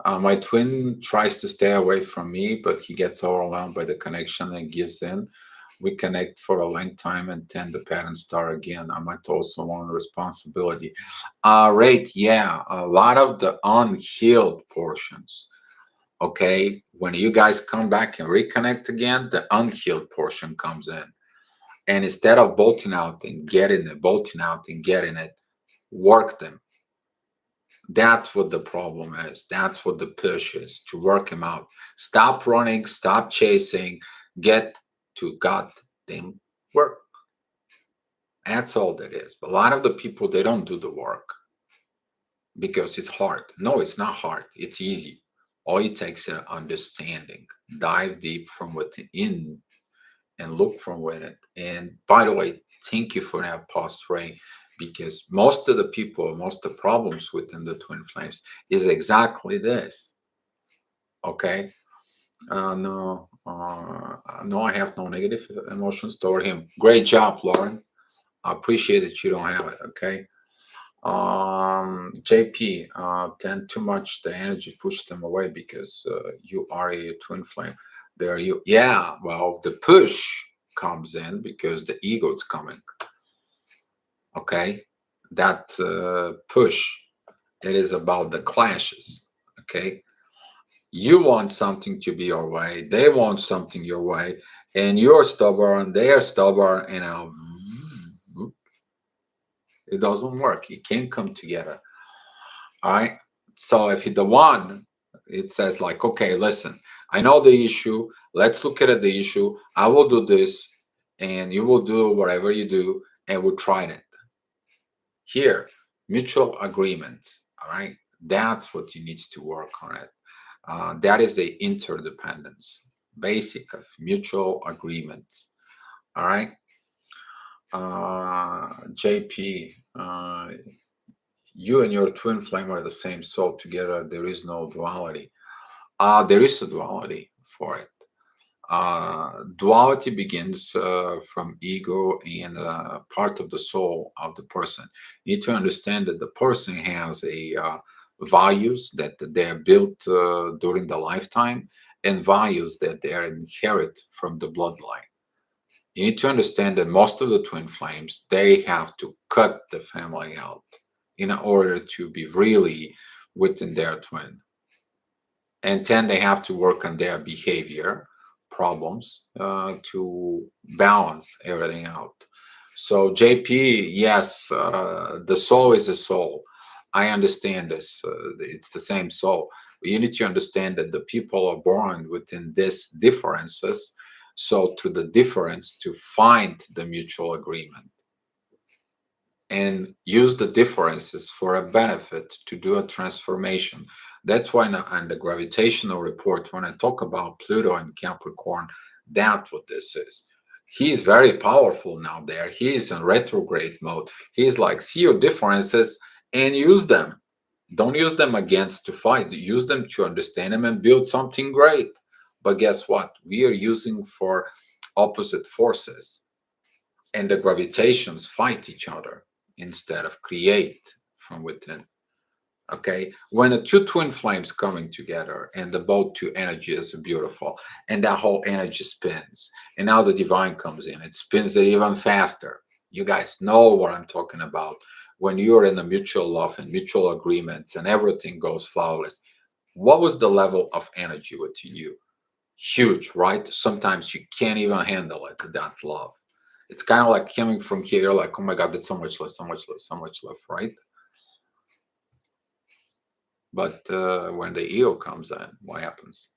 My twin tries to stay away from me, but he gets overwhelmed by the connection and gives in. We connect for a long time, and then the patterns start again. I might also want responsibility. Right, yeah, a lot of the unhealed portions. Okay, when you guys come back and reconnect again, the unhealed portion comes in. And instead of bolting out and getting it, bolting out and getting it, work them. That's what the problem is. That's what the push is, to work him out. Stop running, stop chasing, get to goddamn work. That's all that is. But a lot of the people, they don't do the work because it's hard. No, it's not hard. It's easy. All it takes is understanding. Dive deep from within and look from within. And by the way, thank you for that post, Ray, because most of the people, most of the problems within the twin flames is exactly this. Okay. No, no, I have no negative emotions toward him. Great job, Lauren. I appreciate that you don't have it. Okay. JP, tend too much the energy push them away because you are a twin flame. There you, yeah. Well, the push comes in because the ego is coming. Okay, that push. It is about the clashes. Okay, you want something to be your way, they want something your way, and you're stubborn, they are stubborn, and now it doesn't work. It can't come together. All right. So if the one, it says like, okay, listen, I know the issue. Let's look at the issue. I will do this, and you will do whatever you do, and we'll try it. Here, mutual agreements. All right. That's what you need to work on it. That is the interdependence, basic of mutual agreements. All right. JP, you and your twin flame are the same soul together. There is no duality. There is a duality for it. Duality begins from ego and part of the soul of the person. You need to understand that the person has a values that they are built during the lifetime and values that they are inherit from the bloodline. You need to understand that most of the twin flames, they have to cut the family out in order to be really within their twin. And then they have to work on their behavior problems to balance everything out. So JP, yes, the soul is a soul. I understand this. It's the same soul. But you need to understand that the people are born within these differences. So through the difference to find the mutual agreement and use the differences for a benefit to do a transformation. That's why on the gravitational report, when I talk about Pluto and Capricorn, that's what this is. He's very powerful now there. He's in retrograde mode. He's like, see your differences and use them. Don't use them against to fight. Use them to understand them and build something great. But guess what? We are using for opposite forces, and the gravitations fight each other instead of create from within. Okay, when the two twin flames coming together and the both two energies are beautiful, and that whole energy spins, and now the divine comes in, it spins it even faster. You guys know what I'm talking about. When you're in a mutual love and mutual agreements and everything goes flawless, what was the level of energy within you? Huge, right? Sometimes you can't even handle it, that love. It's kind of like coming from here, like, oh my God, there's so much love, so much love, so much love, right? But when the ego comes in, what happens?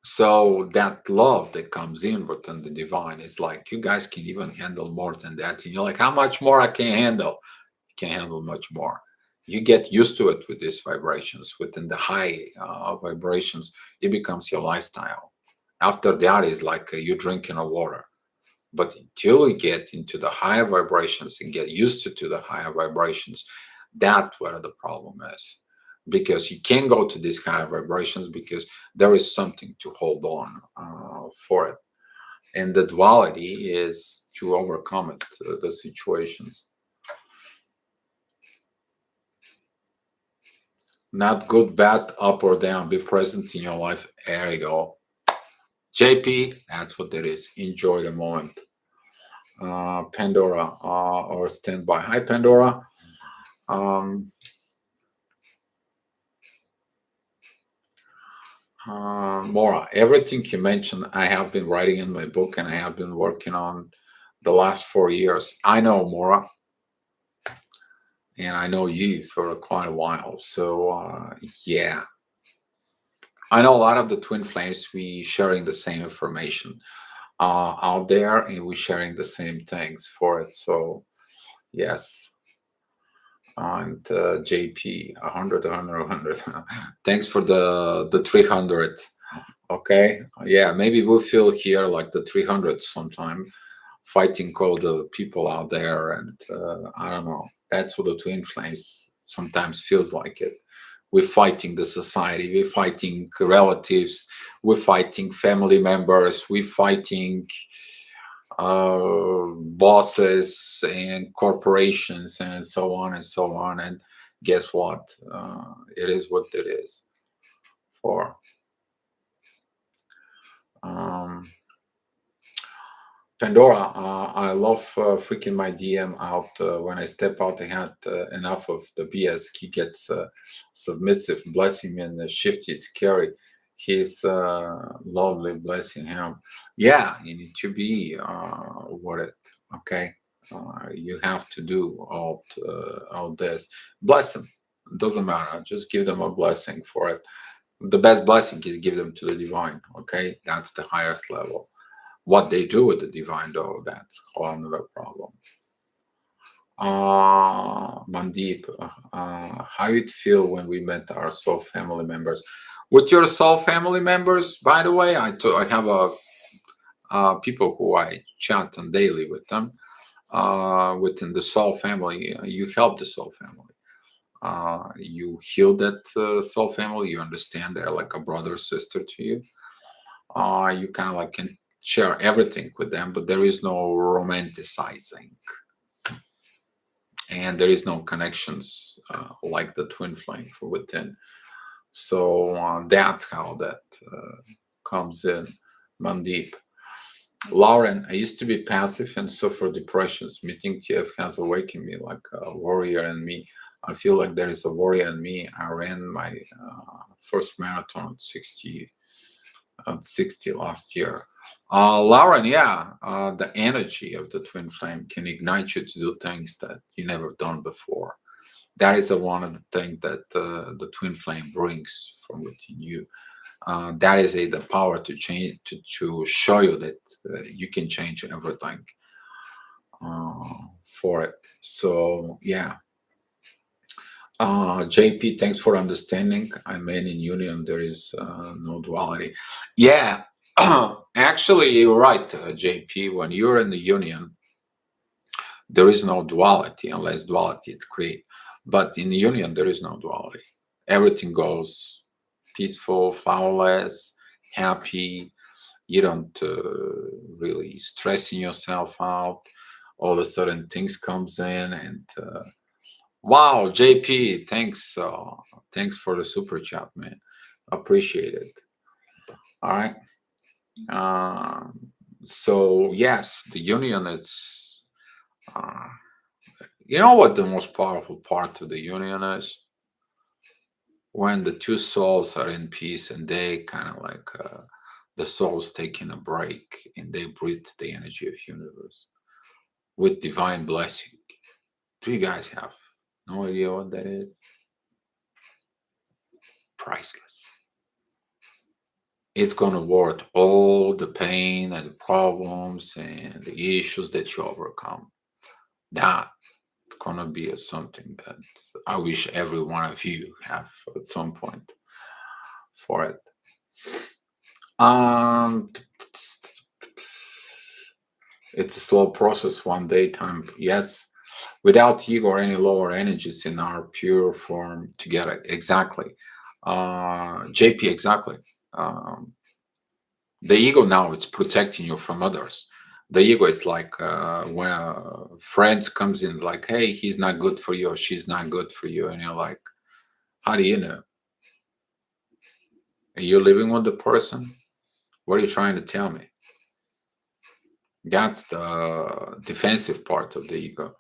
So that love that comes in within the divine is like, you guys can even handle more than that. And you're like, how much more I can handle? You can handle much more. You get used to it with these vibrations. Within the high vibrations, it becomes your lifestyle. After that is like you drinking a water. But until you get into the higher vibrations and get used to the higher vibrations, that's where the problem is. Because you can't go to these higher vibrations because there is something to hold on for it. And the duality is to overcome it, the situations. Not good, bad, up or down. Be present in your life. There you go. JP, that's what it is. Enjoy the moment. Pandora or standby. Hi, Pandora. Um, Maura, everything you mentioned, I have been writing in my book and I have been working on the last 4 years. I know Maura and I know you for quite a while. So, yeah, I know a lot of the twin flames, we sharing the same information out there and we sharing the same things for it. So, yes. And JP 100, 100, 100. Thanks for the 300. Okay, yeah, maybe we'll feel here like the 300 sometime, fighting all the people out there, and I don't know. That's what the twin flames sometimes feels like it. We're fighting the society, we're fighting relatives, we're fighting family members, we're fighting bosses and corporations and so on and so on. And guess what? It is what it is. For um, Pandora, I love freaking my DM out. When I step out, I had enough of the BS. He gets submissive, blessing me, and shifty, scary. He's lovely, blessing him. Yeah, you need to be worth it. Okay, you have to do all this. Bless them. Doesn't matter. Just give them a blessing for it. The best blessing is give them to the divine. Okay, that's the highest level. What they do with the divine, though, that's another problem. Mandeep, how it feel when we met our soul family members? With your soul family members, by the way, I have people who I chat on daily with them. Within the soul family, you help the soul family. You heal that soul family. You understand they're like a brother or sister to you. You kind of like can share everything with them, but there is no romanticizing, and there is no connections like the twin flame from within. So that's how that comes in. Mandeep. Lauren, I used to be passive and suffer depressions. Meeting TF has awakened me like a warrior in me. I feel like there is a warrior in me. I ran my first marathon at 60 last year. Lauren, yeah, the energy of the twin flame can ignite you to do things that you never done before. That is one of the things that the twin flame brings from within you. That is the power to change, to show you that you can change everything for it. So yeah. JP, thanks for understanding. I mean, in union there is no duality. Yeah, actually, you're right, JP. When you're in the union, there is no duality unless duality is created. But in the union, there is no duality. Everything goes peaceful, flawless, happy. You don't really stressing yourself out. All of a sudden, things comes in and wow, JP, thanks. Thanks for the super chat, man. Appreciate it. All right. So yes, the union is. Uh, you know what the most powerful part of the union is? When the two souls are in peace and they kind of like the souls taking a break and they breathe the energy of universe with divine blessing. Do you guys have no idea what that is? Priceless. It's going to worth all the pain and the problems and the issues that you overcome. That's going to be something that I wish every one of you have at some point for it. Um, it's a slow process, one day time. Yes, without ego or any lower energies in our pure form together. Exactly. JP, exactly. Um, the ego now it's protecting you from others. The ego is like when a friend comes in like, hey, he's not good for you or she's not good for you, and you're like, how do you know? Are you living with the person? What are you trying to tell me? That's the defensive part of the ego.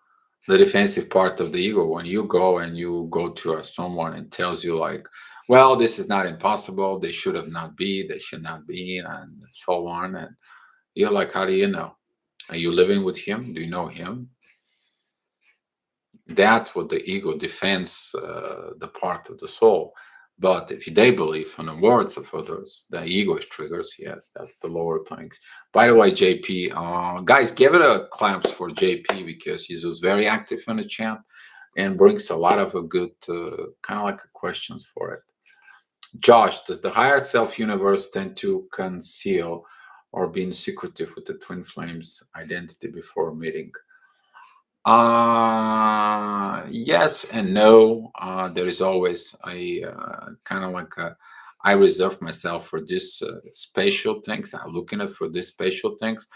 The defensive part of the ego, when you go and you go to someone and tells you like, well, this is not impossible, they should have not be, they should not be, and so on, and you're like, how do you know? Are you living with him? Do you know him? That's what the ego defends the part of the soul. But if they believe in the words of others, the ego is triggers. Yes, that's the lower things. By the way, JP, guys, give it a claps for JP because he was very active in the chat. and brings a lot of a good kind of like questions for it. Josh, does the higher self universe tend to conceal or being secretive with the twin flames identity before meeting? Yes and no. There is always a kind of like a, I reserve myself for this spatial things. I'm looking at for these spatial things,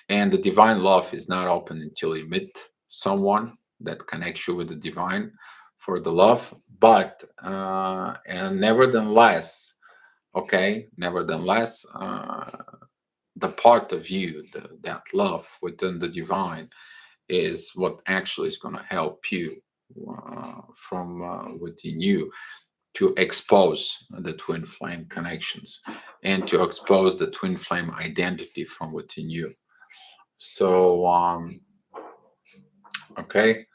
and the divine love is not open until you meet someone that connects you with the divine for the love. But and nevertheless, okay, nevertheless, the part of you, that love within the divine is what actually is going to help you from within you to expose the twin flame connections and to expose the twin flame identity from within you. So, okay,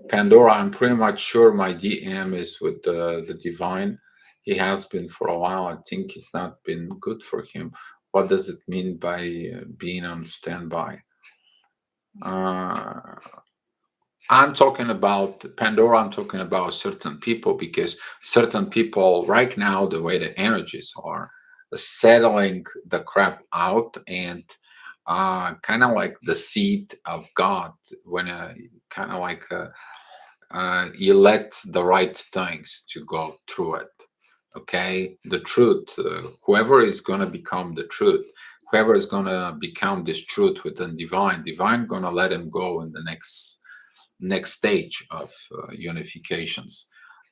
Pandora, I'm pretty much sure my DM is with the divine. He has been for a while. I think it's not been good for him. What does it mean by being on standby? Uh, I'm talking about Pandora. I'm talking about certain people because certain people right now, the way the energies are settling the crap out and kind of like the seed of God when kind of like you let the right things to go through it. Okay, the truth. Whoever is going to become the truth, whoever is going to become this truth within divine going to let him go in the next stage of unifications.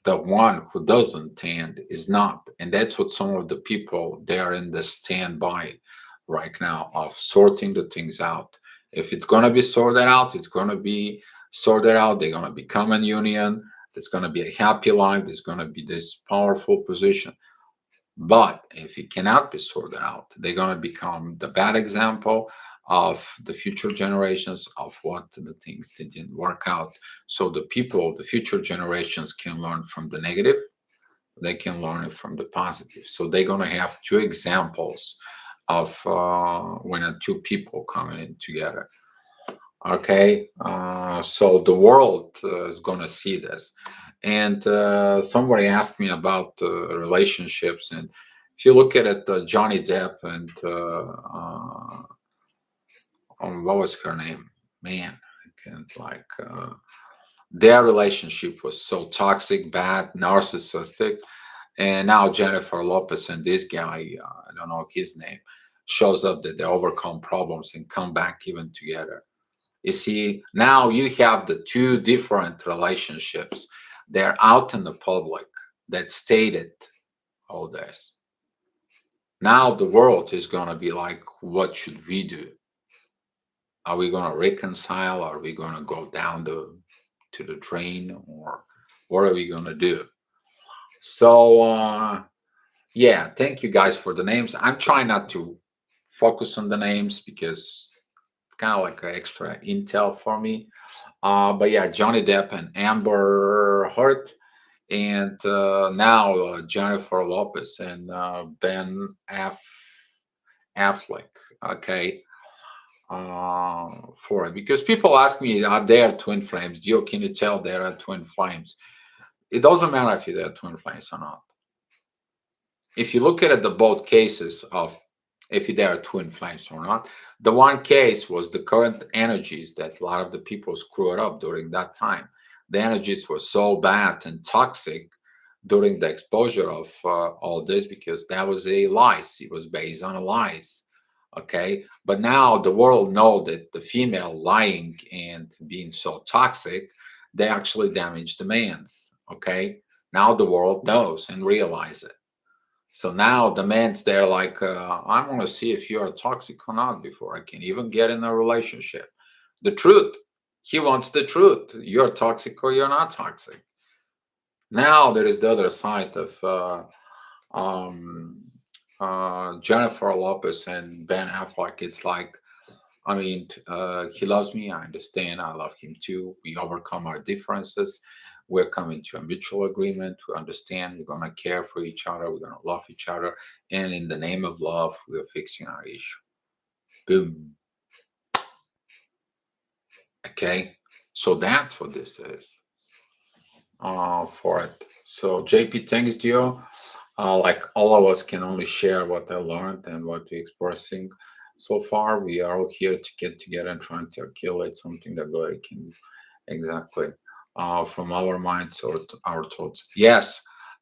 The one who doesn't and is not, and that's what some of the people they are in the standby right now of sorting the things out. If it's going to be sorted out, it's going to be sorted out. They're going to become a union. There's going to be a happy life. There's going to be this powerful position. But if it cannot be sorted out, they're going to become the bad example of the future generations of what the things that didn't work out. So the people, the future generations can learn from the negative, they can learn it from the positive. So they're going to have two examples of when two people coming in together. Okay, so the world is going to see this. And somebody asked me about relationships, and if you look at it, Johnny Depp and what was her name? Man, I can't like their relationship was so toxic, bad, narcissistic, and now Jennifer Lopez and this guy, I don't know his name, shows up that they overcome problems and come back even together. You see, now you have the two different relationships. They're out in the public that stated all this. Now the world is going to be like, what should we do? Are we going to reconcile? Are we going to go down to the drain? Or what are we going to do? So, yeah, thank you guys for the names. I'm trying not to focus on the names because it's kind of like an extra intel for me. But yeah, Johnny Depp and Amber Heard, and now Jennifer Lopez and Affleck. Okay, for it because people ask me, are there twin flames? Gio, can you tell there are twin flames? It doesn't matter if they're twin flames or not. If you look at it, the both cases of if they are twin flames or not, the one case was the current energies that a lot of the people screwed up during that time. The energies were so bad and toxic during the exposure of all this because that was a lies. It was based on lies. Okay, but now the world know that the female lying and being so toxic, they actually damage the man's. Okay, now the world knows and realize it. So now the man's there like, I want to see if you are toxic or not before I can even get in a relationship. The truth. He wants the truth. You're toxic or you're not toxic. Now there is the other side of um, Jennifer Lopez and Ben Affleck. It's like, I mean, he loves me. I understand. I love him too. We overcome our differences. We're coming to a mutual agreement. We understand. We're going to care for each other. We're going to love each other. And in the name of love, we're fixing our issue. Boom. Okay. So that's what this is. for it. So JP, thanks, Dio. Like all of us can only share what I learned and what we're expressing so far. We are all here to get together and trying to articulate something that really can exactly from our minds or our thoughts. Yes,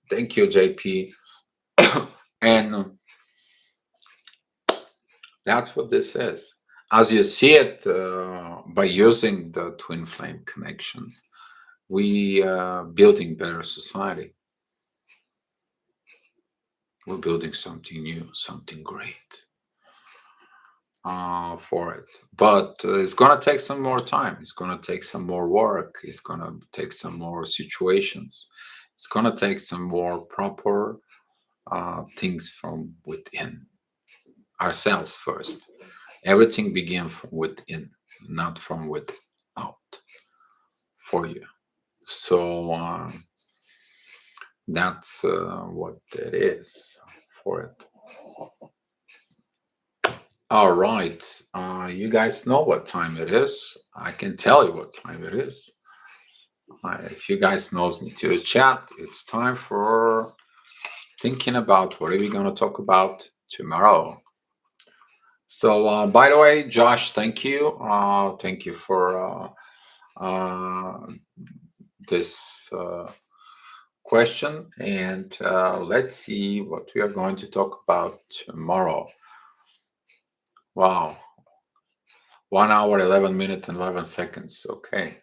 thank you, JP. And that's what this is. As you see it, by using the twin flame connection, we are building better society. We're building something new, something great for it. But it's going to take some more time. It's going to take some more work. It's going to take some more situations. It's going to take some more proper things from within ourselves first. Everything begins from within, not from without for you. So that's what it is for it. All right. You guys know what time it is. I can tell you what time it is. If you guys knows me to the chat, it's time for thinking about what are we going to talk about tomorrow. So, by the way, Josh, thank you. Thank you for this question. And let's see what we are going to talk about tomorrow. Wow. 1 hour, 11 minutes, and 11 seconds. Okay.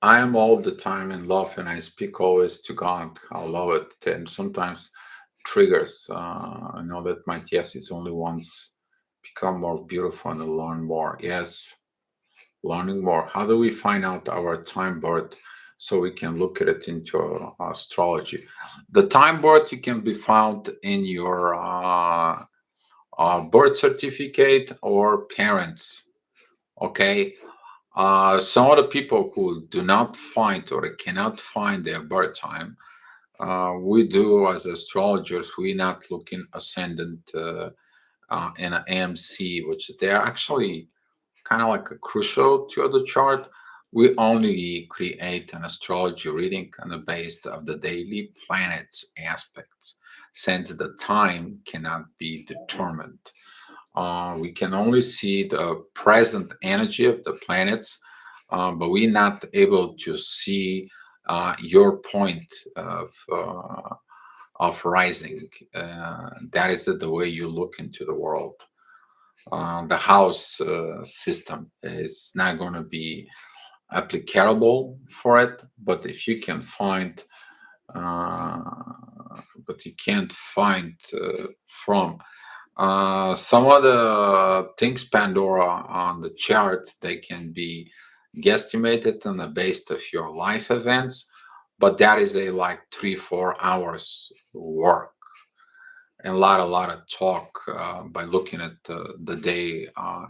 I am all the time in love and I speak always to God. I love it. And sometimes triggers. I know that my yes is only once become more beautiful and learn more. Yes, learning more. How do we find out our time birth so we can look at it into astrology? The time birth you can be found in your birth certificate or parents. Okay. Some of the people who do not find or cannot find their birth time, we do as astrologers, we're not looking ascendant in an AMC, which is they're actually kind of like a crucial to the chart. We only create an astrology reading on the basis of the daily planets aspects, since the time cannot be determined. We can only see the present energy of the planets, but we're not able to see your point of rising. That is the way you look into the world. The house system is not going to be applicable for it, but if you can find, uh, but you can't find from some of the things Pandora on the chart, they can be guesstimated on the base of your life events, but that is a like 3-4 hours work and a lot of talk by looking at the day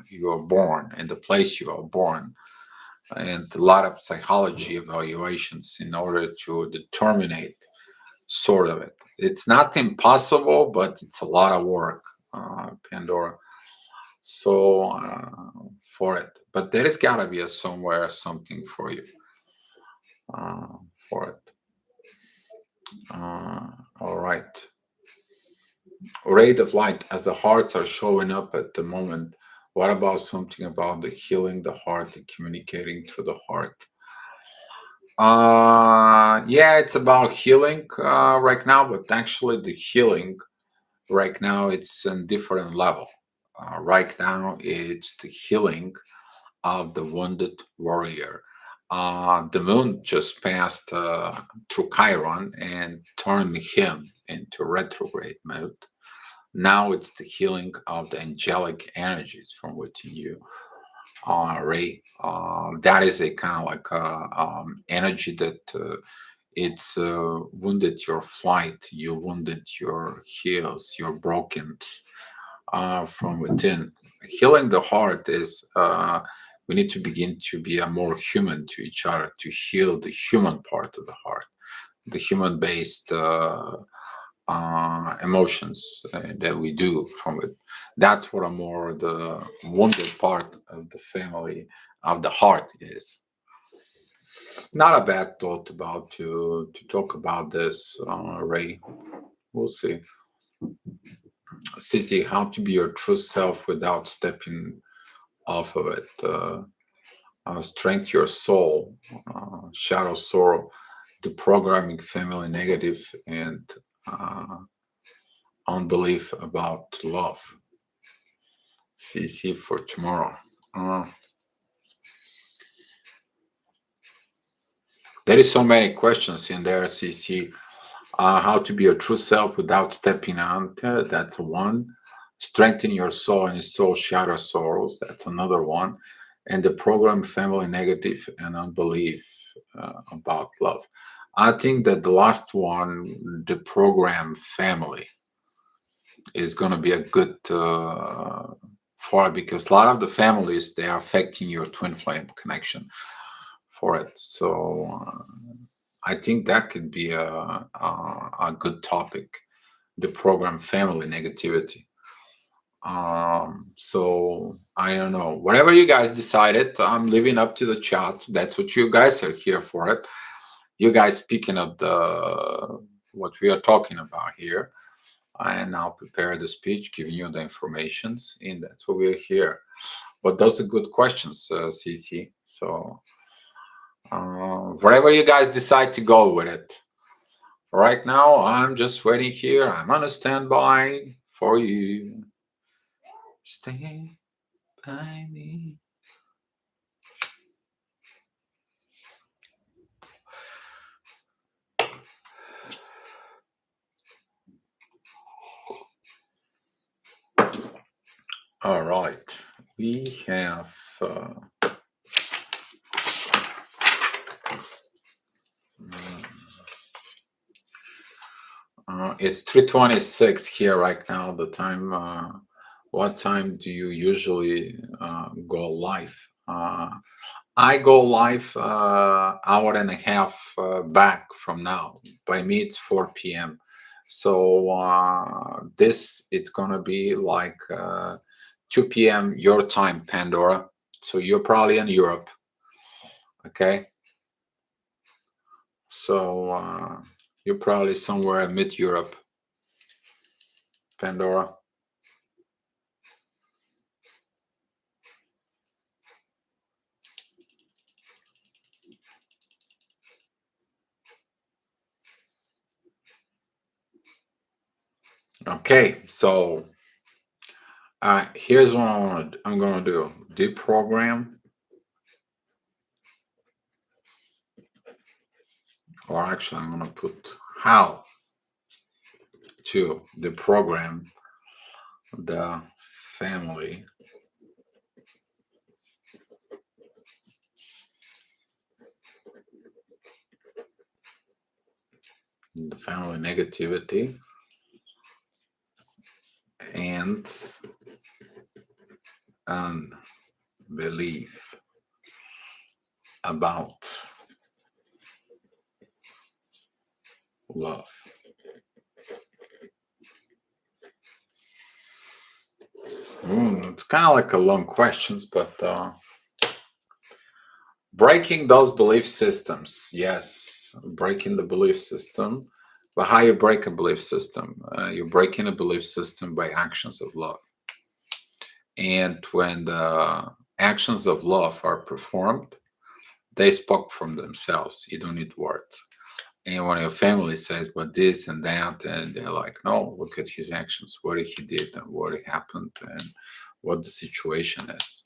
you are born and the place you are born, and a lot of psychology evaluations in order to determine sort of it. It's not impossible, but it's a lot of work, Pandora. So for it, but there has got to be a somewhere something for you uh, for it. All right. Rate of light as the hearts are showing up at the moment. What about something about the healing the heart, the communicating through the heart? Yeah, it's about healing right now, but actually the healing right now it's in different level. Right now it's the healing of the wounded warrior. The moon just passed through Chiron and turned him into retrograde mode. Now it's the healing of the angelic energies from within you, Ray. That is a kind of like energy that it's wounded your flight, you wounded your heels, your broken from within. Healing the heart is we need to begin to be a more human to each other, to heal the human part of the heart, the human based emotions that we do from it. That's what a more the wounded part of the family of the heart is. Not a bad thought about to talk about this, Ray. We'll see. Sissy, how to be your true self without stepping off of it. Strength your soul, shadow sorrow, the programming family negative, and uh, unbelief about love. CC for tomorrow. Uh, there is so many questions in there, CC. How to be a true self without stepping out. That's one. Strengthen your soul and your soul shadow sorrows. That's another one. And the program family negative and unbelief about love. I think that the last one, the program family, is going to be a good for it, because a lot of the families, they are affecting your twin flame connection for it. So I think that could be a good topic, the program family negativity. So I don't know. Whatever you guys decided, I'm living up to the chat. That's what you guys are here for it. You guys picking up the what we are talking about here. I am now prepare the speech, giving you the informations, and that's what we're here. But those are good questions, CC. So wherever you guys decide to go with it. Right now, I'm just waiting here. I'm on a standby for you. Stay by me. All right. We have it's 3:26 here right now. The time. What time do you usually go live? I go live hour and a half back from now. By me, it's 4 p.m. So this it's gonna be like 2 p.m. your time, Pandora. So you're probably in Europe, okay? So you're probably somewhere in mid Europe, Pandora. Okay, so here's what I'm gonna do. Deprogram, or actually, I'm gonna put how to deprogram the family negativity and unbelief about love. It's kind of like a long questions, but breaking those belief systems. Yes, breaking the belief system. But how you break a belief system? You're breaking a belief system by actions of love. And when the actions of love are performed, they spoke from themselves. You don't need words. And when your family says, but this and that, and they're like, no, look at his actions, what he did and what happened and what the situation is.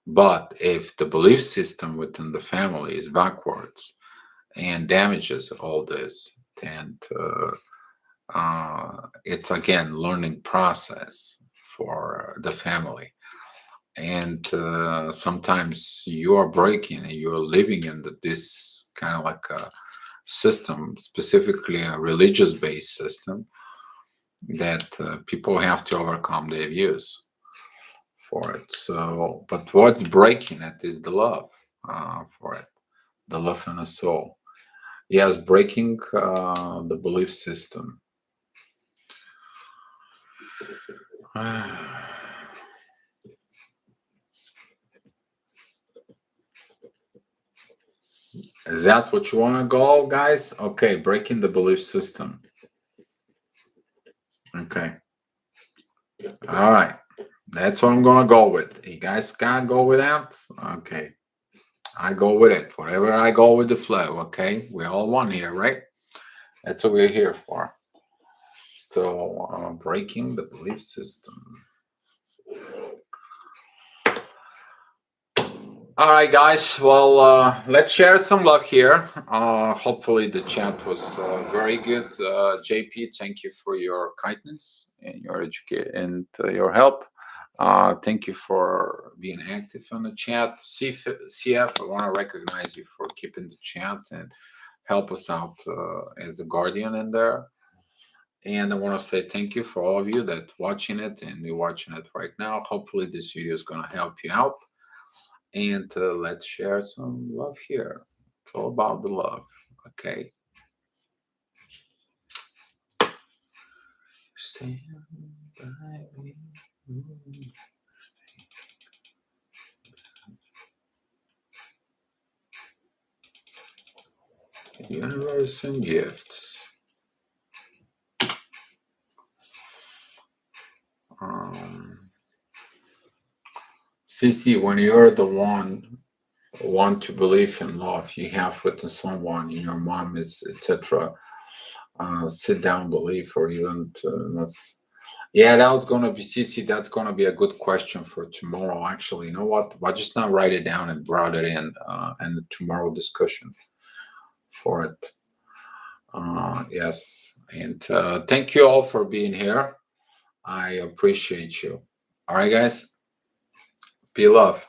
But if the belief system within the family is backwards and damages all this, then it's again learning process for the family. And sometimes you are breaking and you're living in this kind of like a system, specifically a religious based system that people have to overcome their views for it. So, but what's breaking it is the love for it, the love in the soul. Yes, breaking the belief system. Is that what you want to go, guys? Okay, breaking the belief system. Okay. All right. That's what I'm going to go with. You guys can't go with that? Okay. I go with it. Whatever I go with the flow, okay? We all one here, right? That's what we're here for. So, breaking the belief system. All right, guys. Well, let's share some love here. Hopefully, the chat was very good. JP, thank you for your kindness and your education and your help. Thank you for being active on the chat. CF, I want to recognize you for keeping the chat and help us out as a guardian in there. And I want to say thank you for all of you that watching it and you're watching it right now. Hopefully, this video is going to help you out. And let's share some love here. It's all about the love, okay? Stand by me. Universe and gifts. CC, when you're the one want to believe in love, you have with someone, your mom is, etc. Sit down, believe, or even not. Yeah, that was gonna be CC. That's gonna be a good question for tomorrow. Actually, you know what? Why just not write it down and brought it in and the tomorrow discussion for it. Yes, and thank you all for being here. I appreciate you. All right, guys. Be love.